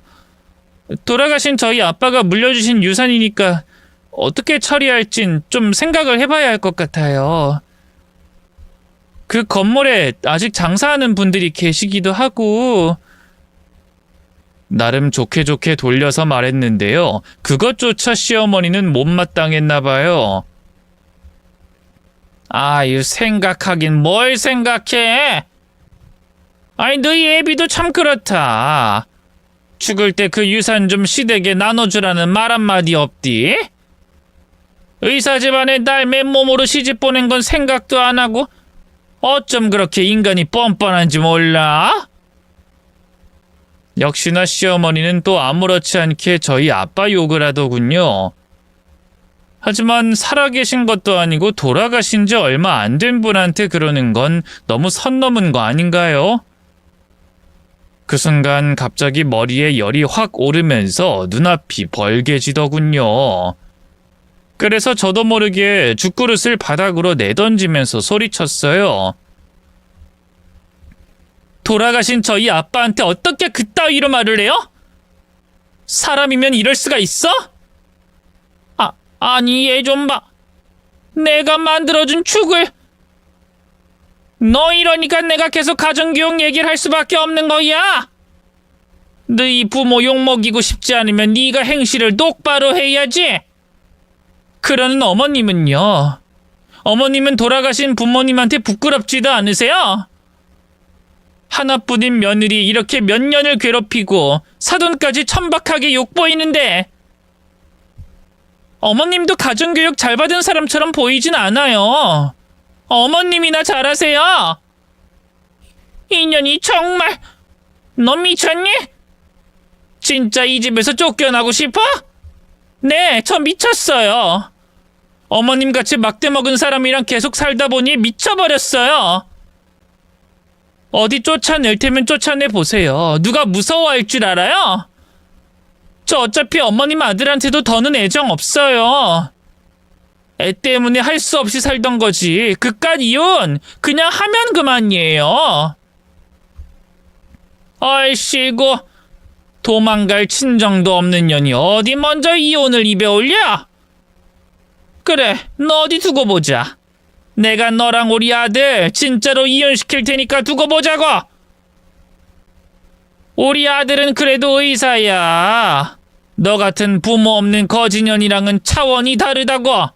돌아가신 저희 아빠가 물려주신 유산이니까 어떻게 처리할진 좀 생각을 해봐야 할 것 같아요. 그 건물에 아직 장사하는 분들이 계시기도 하고. 나름 좋게 좋게 돌려서 말했는데요. 그것조차 시어머니는 못마땅했나 봐요. 생각하긴 뭘 생각해? 너희 애비도 참 그렇다. 죽을 때 그 유산 좀 시댁에 나눠주라는 말 한마디 없디? 의사 집안에 딸 맨몸으로 시집 보낸 건 생각도 안 하고 어쩜 그렇게 인간이 뻔뻔한지 몰라? 역시나 시어머니는 또 아무렇지 않게 저희 아빠 욕을 하더군요. 하지만 살아계신 것도 아니고 돌아가신 지 얼마 안 된 분한테 그러는 건 너무 선 넘은 거 아닌가요? 그 순간 갑자기 머리에 열이 확 오르면서 눈앞이 벌개지더군요. 그래서 저도 모르게 죽그릇을 바닥으로 내던지면서 소리쳤어요. 돌아가신 저희 아빠한테 어떻게 그따위로 말을 해요? 사람이면 이럴 수가 있어? 아니 얘 좀 봐. 내가 만들어준 죽을. 너 이러니까 내가 계속 가정교육 얘기를 할 수밖에 없는 거야. 너희 부모 욕먹이고 싶지 않으면 네가 행실을 똑바로 해야지. 그러는 어머님은요. 어머님은 돌아가신 부모님한테 부끄럽지도 않으세요? 하나뿐인 며느리 이렇게 몇 년을 괴롭히고 사돈까지 천박하게 욕보이는데 어머님도 가정교육 잘 받은 사람처럼 보이진 않아요. 어머님이나 잘하세요. 인연이 정말... 너 미쳤니? 진짜 이 집에서 쫓겨나고 싶어? 네, 저 미쳤어요. 어머님같이 막대 먹은 사람이랑 계속 살다 보니 미쳐버렸어요. 어디 쫓아낼 테면 쫓아내 보세요. 누가 무서워할 줄 알아요? 저 어차피 어머님 아들한테도 더는 애정 없어요. 애 때문에 할 수 없이 살던 거지. 그깟 이혼 그냥 하면 그만이에요. 아이씨고, 도망갈 친정도 없는 년이 어디 먼저 이혼을 입에 올려? 그래, 너 어디 두고 보자. 내가 너랑 우리 아들 진짜로 이혼시킬 테니까 두고 보자고. 우리 아들은 그래도 의사야. 너 같은 부모 없는 거지년이랑은 차원이 다르다고.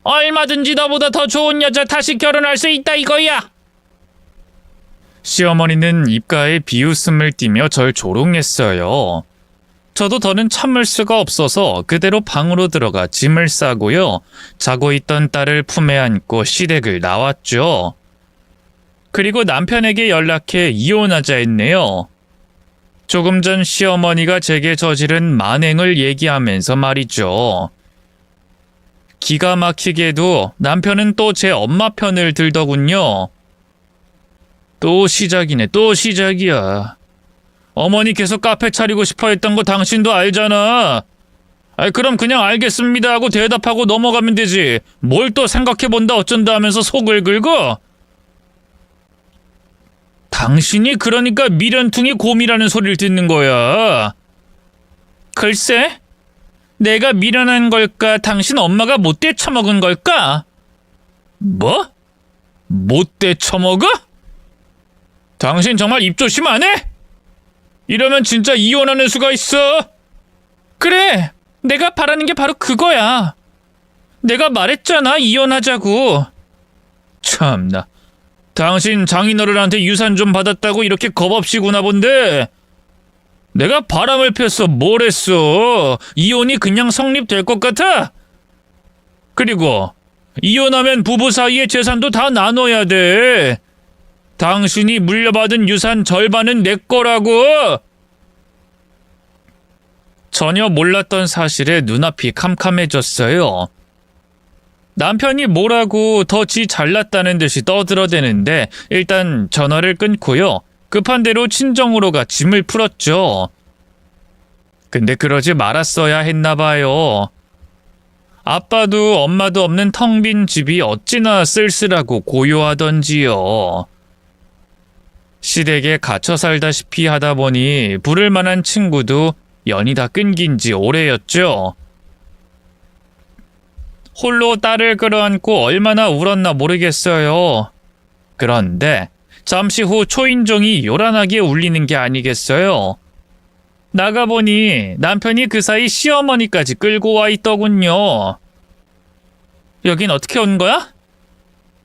얼마든지 너보다 더 좋은 여자 다시 결혼할 수 있다 이거야. 시어머니는 입가에 비웃음을 띠며 절 조롱했어요. 저도 더는 참을 수가 없어서 그대로 방으로 들어가 짐을 싸고요. 자고 있던 딸을 품에 안고 시댁을 나왔죠. 그리고 남편에게 연락해 이혼하자 했네요. 조금 전 시어머니가 제게 저지른 만행을 얘기하면서 말이죠. 기가 막히게도 남편은 또 제 엄마 편을 들더군요. 또 시작이네, 또 시작이야. 어머니 계속 카페 차리고 싶어 했던 거 당신도 알잖아. 아이, 그럼 그냥 알겠습니다 하고 대답하고 넘어가면 되지. 뭘 또 생각해본다 어쩐다 하면서 속을 긁어? 당신이 그러니까 미련퉁이 곰이라는 소리를 듣는 거야. 글쎄, 내가 미련한 걸까? 당신 엄마가 못돼 처먹은 걸까? 뭐? 못돼 처먹어? 당신 정말 입조심 안 해? 이러면 진짜 이혼하는 수가 있어. 그래, 내가 바라는 게 바로 그거야. 내가 말했잖아, 이혼하자고. 참나. 당신 장인어른한테 유산 좀 받았다고 이렇게 겁없이 구나 본데. 내가 바람을 폈어, 뭘 했어. 이혼이 그냥 성립될 것 같아? 그리고 이혼하면 부부 사이의 재산도 다 나눠야 돼. 당신이 물려받은 유산 절반은 내 거라고. 전혀 몰랐던 사실에 눈앞이 캄캄해졌어요. 남편이 뭐라고 더 지 잘났다는 듯이 떠들어대는데 일단 전화를 끊고요. 급한 대로 친정으로 가 짐을 풀었죠. 근데 그러지 말았어야 했나 봐요. 아빠도 엄마도 없는 텅 빈 집이 어찌나 쓸쓸하고 고요하던지요. 시댁에 갇혀 살다시피 하다 보니 부를 만한 친구도 연이 다 끊긴 지 오래였죠. 홀로 딸을 끌어안고 얼마나 울었나 모르겠어요. 그런데 잠시 후 초인종이 요란하게 울리는 게 아니겠어요. 나가보니 남편이 그 사이 시어머니까지 끌고 와 있더군요. 여긴 어떻게 온 거야?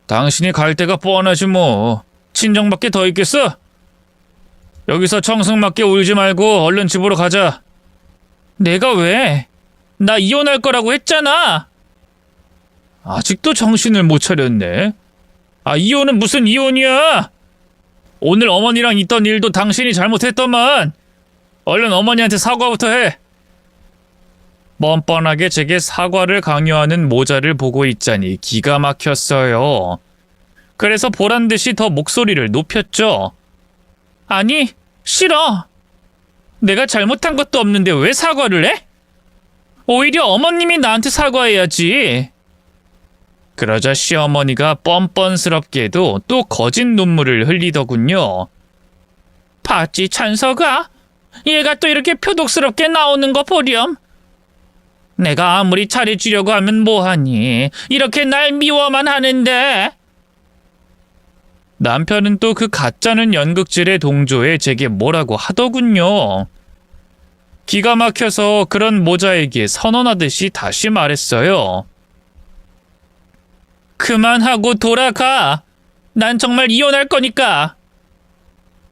당신이 갈 데가 뻔하지 뭐. 친정밖에 더 있겠어? 여기서 청승맞게 울지 말고 얼른 집으로 가자. 내가 왜? 나 이혼할 거라고 했잖아. 아직도 정신을 못 차렸네. 아, 이혼은 무슨 이혼이야? 오늘 어머니랑 있던 일도 당신이 잘못했더만. 얼른 어머니한테 사과부터 해. 뻔뻔하게 제게 사과를 강요하는 모자를 보고 있자니 기가 막혔어요. 그래서 보란듯이 더 목소리를 높였죠. 아니, 싫어. 내가 잘못한 것도 없는데 왜 사과를 해? 오히려 어머님이 나한테 사과해야지. 그러자 시어머니가 뻔뻔스럽게도 또 거짓 눈물을 흘리더군요. 봤지, 찬서가? 얘가 또 이렇게 표독스럽게 나오는 거 보렴. 내가 아무리 잘해주려고 하면 뭐하니? 이렇게 날 미워만 하는데. 남편은 또 그 가짜는 연극질에 동조해 제게 뭐라고 하더군요. 기가 막혀서 그런 모자에게 선언하듯이 다시 말했어요. 그만하고 돌아가. 난 정말 이혼할 거니까.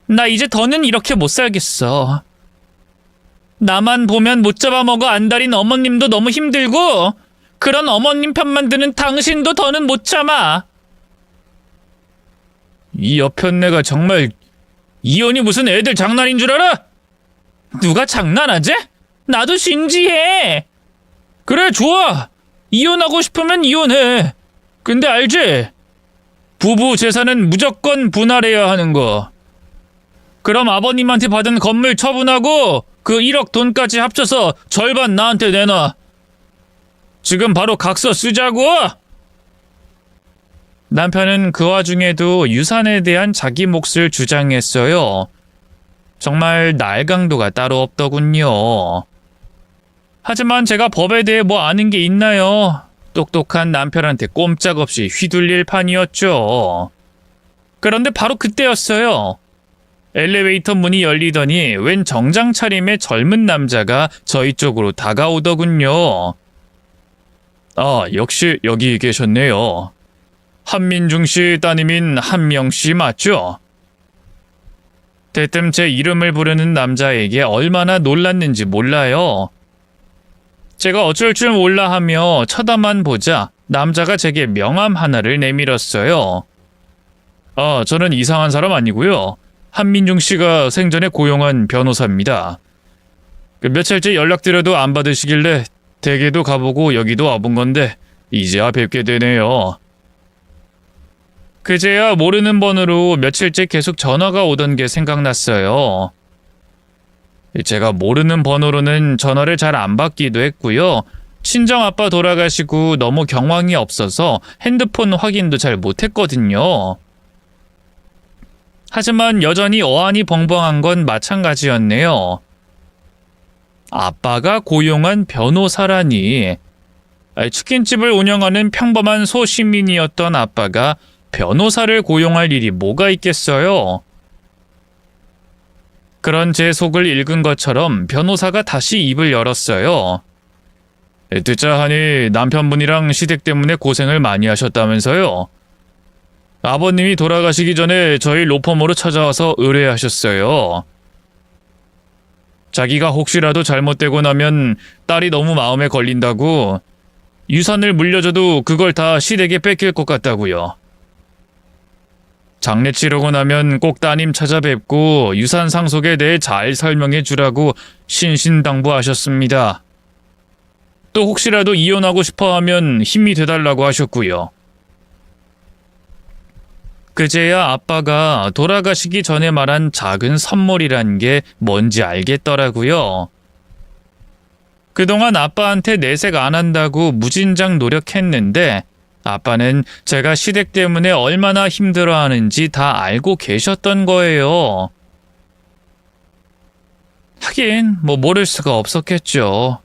나 이제 더는 이렇게 못 살겠어. 나만 보면 못 잡아먹어 안달인 어머님도 너무 힘들고 그런 어머님 편만 드는 당신도 더는 못 참아. 이 여편네가 정말 이혼이 무슨 애들 장난인 줄 알아? 누가 장난하지? 나도 진지해. 그래, 좋아. 이혼하고 싶으면 이혼해. 근데 알지? 부부 재산은 무조건 분할해야 하는 거. 그럼 아버님한테 받은 건물 처분하고 그 1억 돈까지 합쳐서 절반 나한테 내놔. 지금 바로 각서 쓰자고! 남편은 그 와중에도 유산에 대한 자기 몫을 주장했어요. 정말 날강도가 따로 없더군요. 하지만 제가 법에 대해 뭐 아는 게 있나요? 똑똑한 남편한테 꼼짝없이 휘둘릴 판이었죠. 그런데 바로 그때였어요. 엘리베이터 문이 열리더니 웬 정장 차림의 젊은 남자가 저희 쪽으로 다가오더군요. 아, 역시 여기 계셨네요. 한민중 씨 따님인 한명 씨 맞죠? 대뜸 제 이름을 부르는 남자에게 얼마나 놀랐는지 몰라요. 제가 어쩔 줄 몰라 하며 쳐다만 보자 남자가 제게 명함 하나를 내밀었어요. 아, 저는 이상한 사람 아니고요. 한민중 씨가 생전에 고용한 변호사입니다. 며칠째 연락드려도 안 받으시길래 댁에도 가보고 여기도 와본 건데 이제야 뵙게 되네요. 그제야 모르는 번호로 며칠째 계속 전화가 오던 게 생각났어요. 제가 모르는 번호로는 전화를 잘 안 받기도 했고요. 친정아빠 돌아가시고 너무 경황이 없어서 핸드폰 확인도 잘 못했거든요. 하지만 여전히 어안이 벙벙한 건 마찬가지였네요. 아빠가 고용한 변호사라니. 치킨집을 운영하는 평범한 소시민이었던 아빠가 변호사를 고용할 일이 뭐가 있겠어요? 그런 제 속을 읽은 것처럼 변호사가 다시 입을 열었어요. 듣자 하니 남편분이랑 시댁 때문에 고생을 많이 하셨다면서요? 아버님이 돌아가시기 전에 저희 로펌으로 찾아와서 의뢰하셨어요. 자기가 혹시라도 잘못되고 나면 딸이 너무 마음에 걸린다고 유산을 물려줘도 그걸 다 시댁에 뺏길 것 같다고요. 장례 치르고 나면 꼭 따님 찾아뵙고 유산 상속에 대해 잘 설명해 주라고 신신당부하셨습니다. 또 혹시라도 이혼하고 싶어 하면 힘이 돼달라고 하셨고요. 그제야 아빠가 돌아가시기 전에 말한 작은 선물이란 게 뭔지 알겠더라고요. 그동안 아빠한테 내색 안 한다고 무진장 노력했는데 아빠는 제가 시댁 때문에 얼마나 힘들어하는지 다 알고 계셨던 거예요. 하긴 뭐 모를 수가 없었겠죠.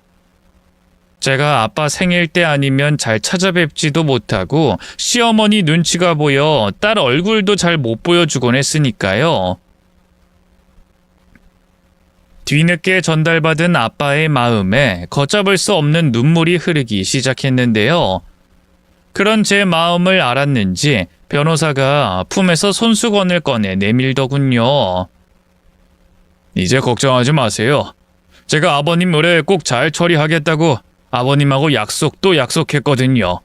제가 아빠 생일 때 아니면 잘 찾아뵙지도 못하고 시어머니 눈치가 보여 딸 얼굴도 잘 못 보여주곤 했으니까요. 뒤늦게 전달받은 아빠의 마음에 걷잡을 수 없는 눈물이 흐르기 시작했는데요. 그런 제 마음을 알았는지 변호사가 품에서 손수건을 꺼내 내밀더군요. 이제 걱정하지 마세요. 제가 아버님 의뢰 꼭 잘 처리하겠다고 아버님하고 약속도 약속했거든요.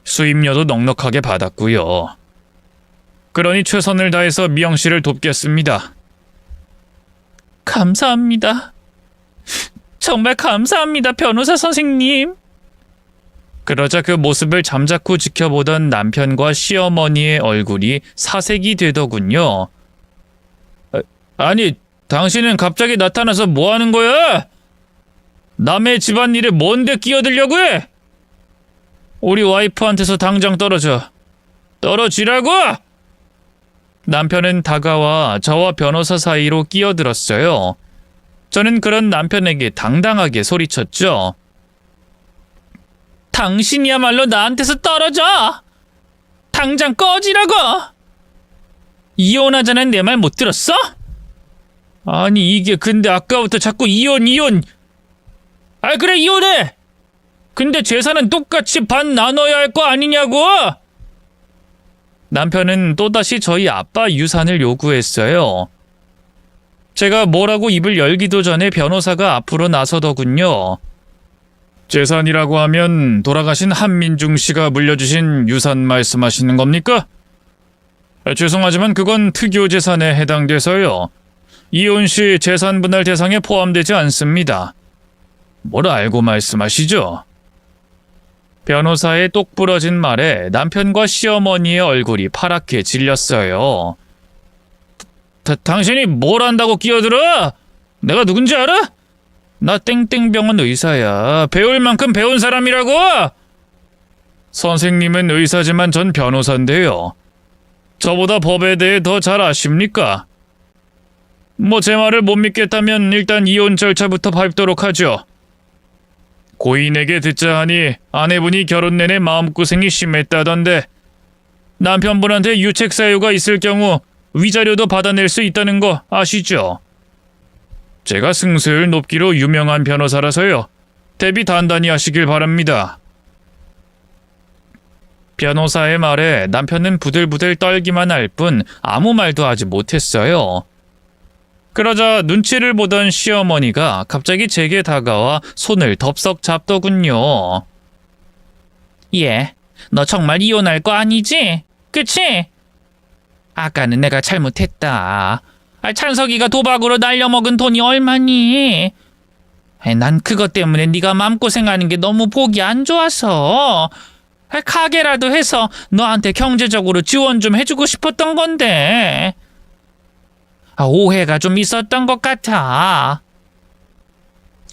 수임료도 넉넉하게 받았고요. 그러니 최선을 다해서 미영 씨를 돕겠습니다. 감사합니다. 정말 감사합니다, 변호사 선생님. 그러자 그 모습을 잠자코 지켜보던 남편과 시어머니의 얼굴이 사색이 되더군요. 아니, 당신은 갑자기 나타나서 뭐 하는 거야? 남의 집안일에 뭔데 끼어들려고 해? 우리 와이프한테서 당장 떨어져. 떨어지라고! 남편은 다가와 저와 변호사 사이로 끼어들었어요. 저는 그런 남편에게 당당하게 소리쳤죠. 당신이야말로 나한테서 떨어져! 당장 꺼지라고! 이혼하자는 내 말 못 들었어? 아니 이게 근데 아까부터 자꾸 이혼! 아 그래 이혼해! 근데 재산은 똑같이 반 나눠야 할 거 아니냐고! 남편은 또다시 저희 아빠 유산을 요구했어요. 제가 뭐라고 입을 열기도 전에 변호사가 앞으로 나서더군요. 재산이라고 하면 돌아가신 한민중 씨가 물려주신 유산 말씀하시는 겁니까? 죄송하지만 그건 특유 재산에 해당돼서요. 이혼 시 재산 분할 대상에 포함되지 않습니다. 뭘 알고 말씀하시죠? 변호사의 똑부러진 말에 남편과 시어머니의 얼굴이 파랗게 질렸어요. 당신이 뭘 안다고 끼어들어? 내가 누군지 알아? 나 땡땡병원 의사야. 배울 만큼 배운 사람이라고! 선생님은 의사지만 전 변호사인데요. 저보다 법에 대해 더 잘 아십니까? 뭐 제 말을 못 믿겠다면 일단 이혼 절차부터 밟도록 하죠. 고인에게 듣자 하니 아내분이 결혼 내내 마음고생이 심했다던데 남편분한테 유책 사유가 있을 경우 위자료도 받아낼 수 있다는 거 아시죠? 제가 승슬 높기로 유명한 변호사라서요. 대비 단단히 하시길 바랍니다. 변호사의 말에 남편은 부들부들 떨기만 할 뿐 아무 말도 하지 못했어요. 그러자 눈치를 보던 시어머니가 갑자기 제게 다가와 손을 덥석 잡더군요. 얘, 너 정말 이혼할 거 아니지? 그치? 아까는 내가 잘못했다. 찬석이가 도박으로 날려먹은 돈이 얼마니? 난 그것 때문에 네가 마음고생하는 게 너무 보기 안 좋아서 가게라도 해서 너한테 경제적으로 지원 좀 해주고 싶었던 건데 오해가 좀 있었던 것 같아.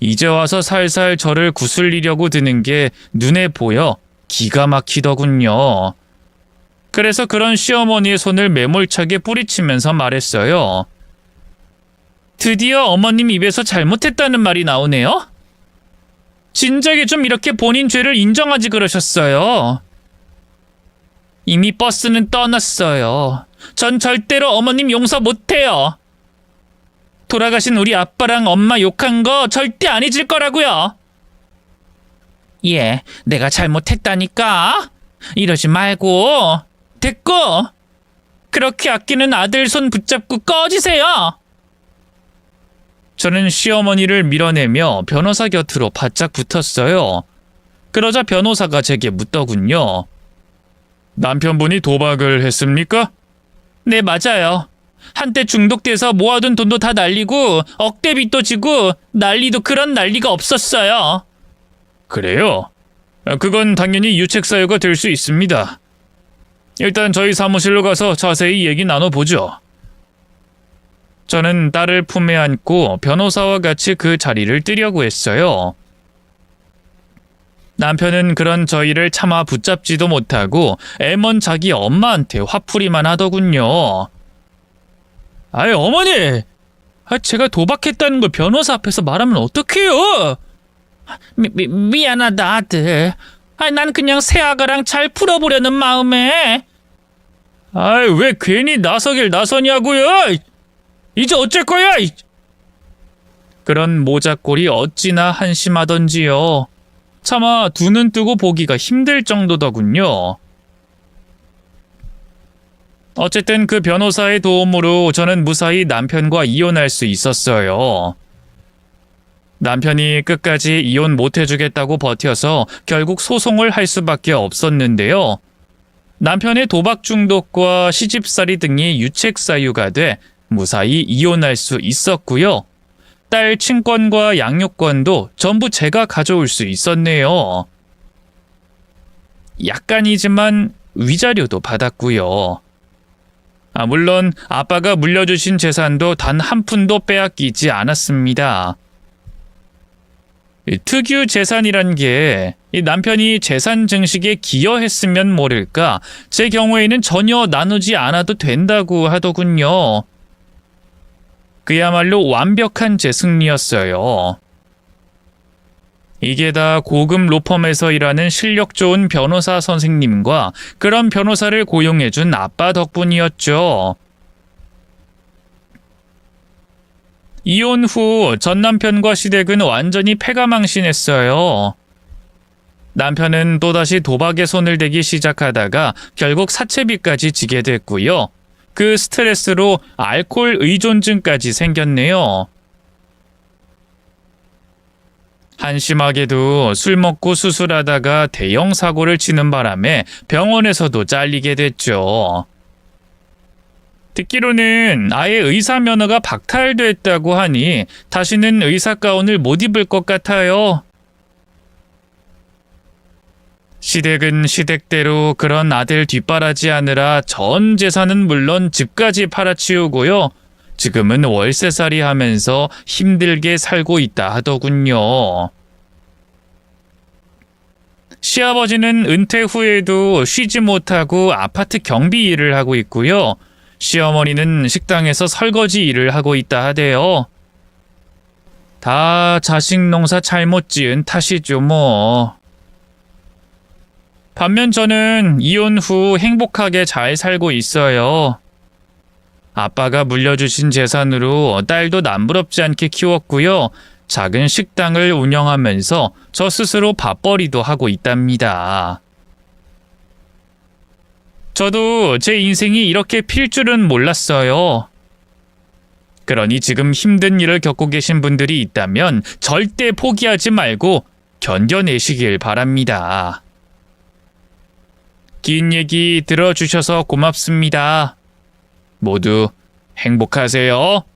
이제 와서 살살 저를 구슬리려고 드는 게 눈에 보여 기가 막히더군요. 그래서 그런 시어머니의 손을 매몰차게 뿌리치면서 말했어요. 드디어 어머님 입에서 잘못했다는 말이 나오네요. 진작에 좀 이렇게 본인 죄를 인정하지 그러셨어요. 이미 버스는 떠났어요. 전 절대로 어머님 용서 못해요. 돌아가신 우리 아빠랑 엄마 욕한 거 절대 안 잊을 거라고요. 예, 내가 잘못했다니까. 이러지 말고. 됐고. 그렇게 아끼는 아들 손 붙잡고 꺼지세요. 저는 시어머니를 밀어내며 변호사 곁으로 바짝 붙었어요. 그러자 변호사가 제게 묻더군요. 남편분이 도박을 했습니까? 네, 맞아요. 한때 중독돼서 모아둔 돈도 다 날리고 억대빚도 지고 난리도 그런 난리가 없었어요. 그래요? 그건 당연히 유책 사유가 될 수 있습니다. 일단 저희 사무실로 가서 자세히 얘기 나눠보죠. 저는 딸을 품에 안고 변호사와 같이 그 자리를 뜨려고 했어요. 남편은 그런 저희를 차마 붙잡지도 못하고 애먼 자기 엄마한테 화풀이만 하더군요. 아이, 어머니! 제가 도박했다는 걸 변호사 앞에서 말하면 어떡해요? 미안하다, 아들. 난 그냥 새아가랑 잘 풀어보려는 마음에. 왜 괜히 나서길 나서냐고요? 이제 어쩔 거야? 그런 모자꼴이 어찌나 한심하던지요. 차마 두 눈 뜨고 보기가 힘들 정도더군요. 어쨌든 그 변호사의 도움으로 저는 무사히 남편과 이혼할 수 있었어요. 남편이 끝까지 이혼 못해주겠다고 버텨서 결국 소송을 할 수밖에 없었는데요. 남편의 도박 중독과 시집살이 등이 유책 사유가 돼 무사히 이혼할 수 있었고요. 딸 친권과 양육권도 전부 제가 가져올 수 있었네요. 약간이지만 위자료도 받았고요. 물론 아빠가 물려주신 재산도 단 한 푼도 빼앗기지 않았습니다. 특유 재산이란 게 남편이 재산 증식에 기여했으면 모를까 제 경우에는 전혀 나누지 않아도 된다고 하더군요. 그야말로 완벽한 제 승리였어요. 이게 다 고급 로펌에서 일하는 실력 좋은 변호사 선생님과 그런 변호사를 고용해준 아빠 덕분이었죠. 이혼 후 전 남편과 시댁은 완전히 패가망신했어요. 남편은 또다시 도박에 손을 대기 시작하다가 결국 사채비까지 지게 됐고요. 그 스트레스로 알코올 의존증까지 생겼네요. 한심하게도 술 먹고 수술하다가 대형 사고를 치는 바람에 병원에서도 잘리게 됐죠. 듣기로는 아예 의사 면허가 박탈됐다고 하니 다시는 의사 가운을 못 입을 것 같아요. 시댁은 시댁대로 그런 아들 뒷바라지하느라 전 재산은 물론 집까지 팔아치우고요. 지금은 월세살이 하면서 힘들게 살고 있다 하더군요. 시아버지는 은퇴 후에도 쉬지 못하고 아파트 경비 일을 하고 있고요. 시어머니는 식당에서 설거지 일을 하고 있다 하대요. 다 자식 농사 잘못 지은 탓이죠 뭐. 반면 저는 이혼 후 행복하게 잘 살고 있어요. 아빠가 물려주신 재산으로 딸도 남부럽지 않게 키웠고요. 작은 식당을 운영하면서 저 스스로 밥벌이도 하고 있답니다. 저도 제 인생이 이렇게 필 줄은 몰랐어요. 그러니 지금 힘든 일을 겪고 계신 분들이 있다면 절대 포기하지 말고 견뎌내시길 바랍니다. 긴 얘기 들어주셔서 고맙습니다. 모두 행복하세요.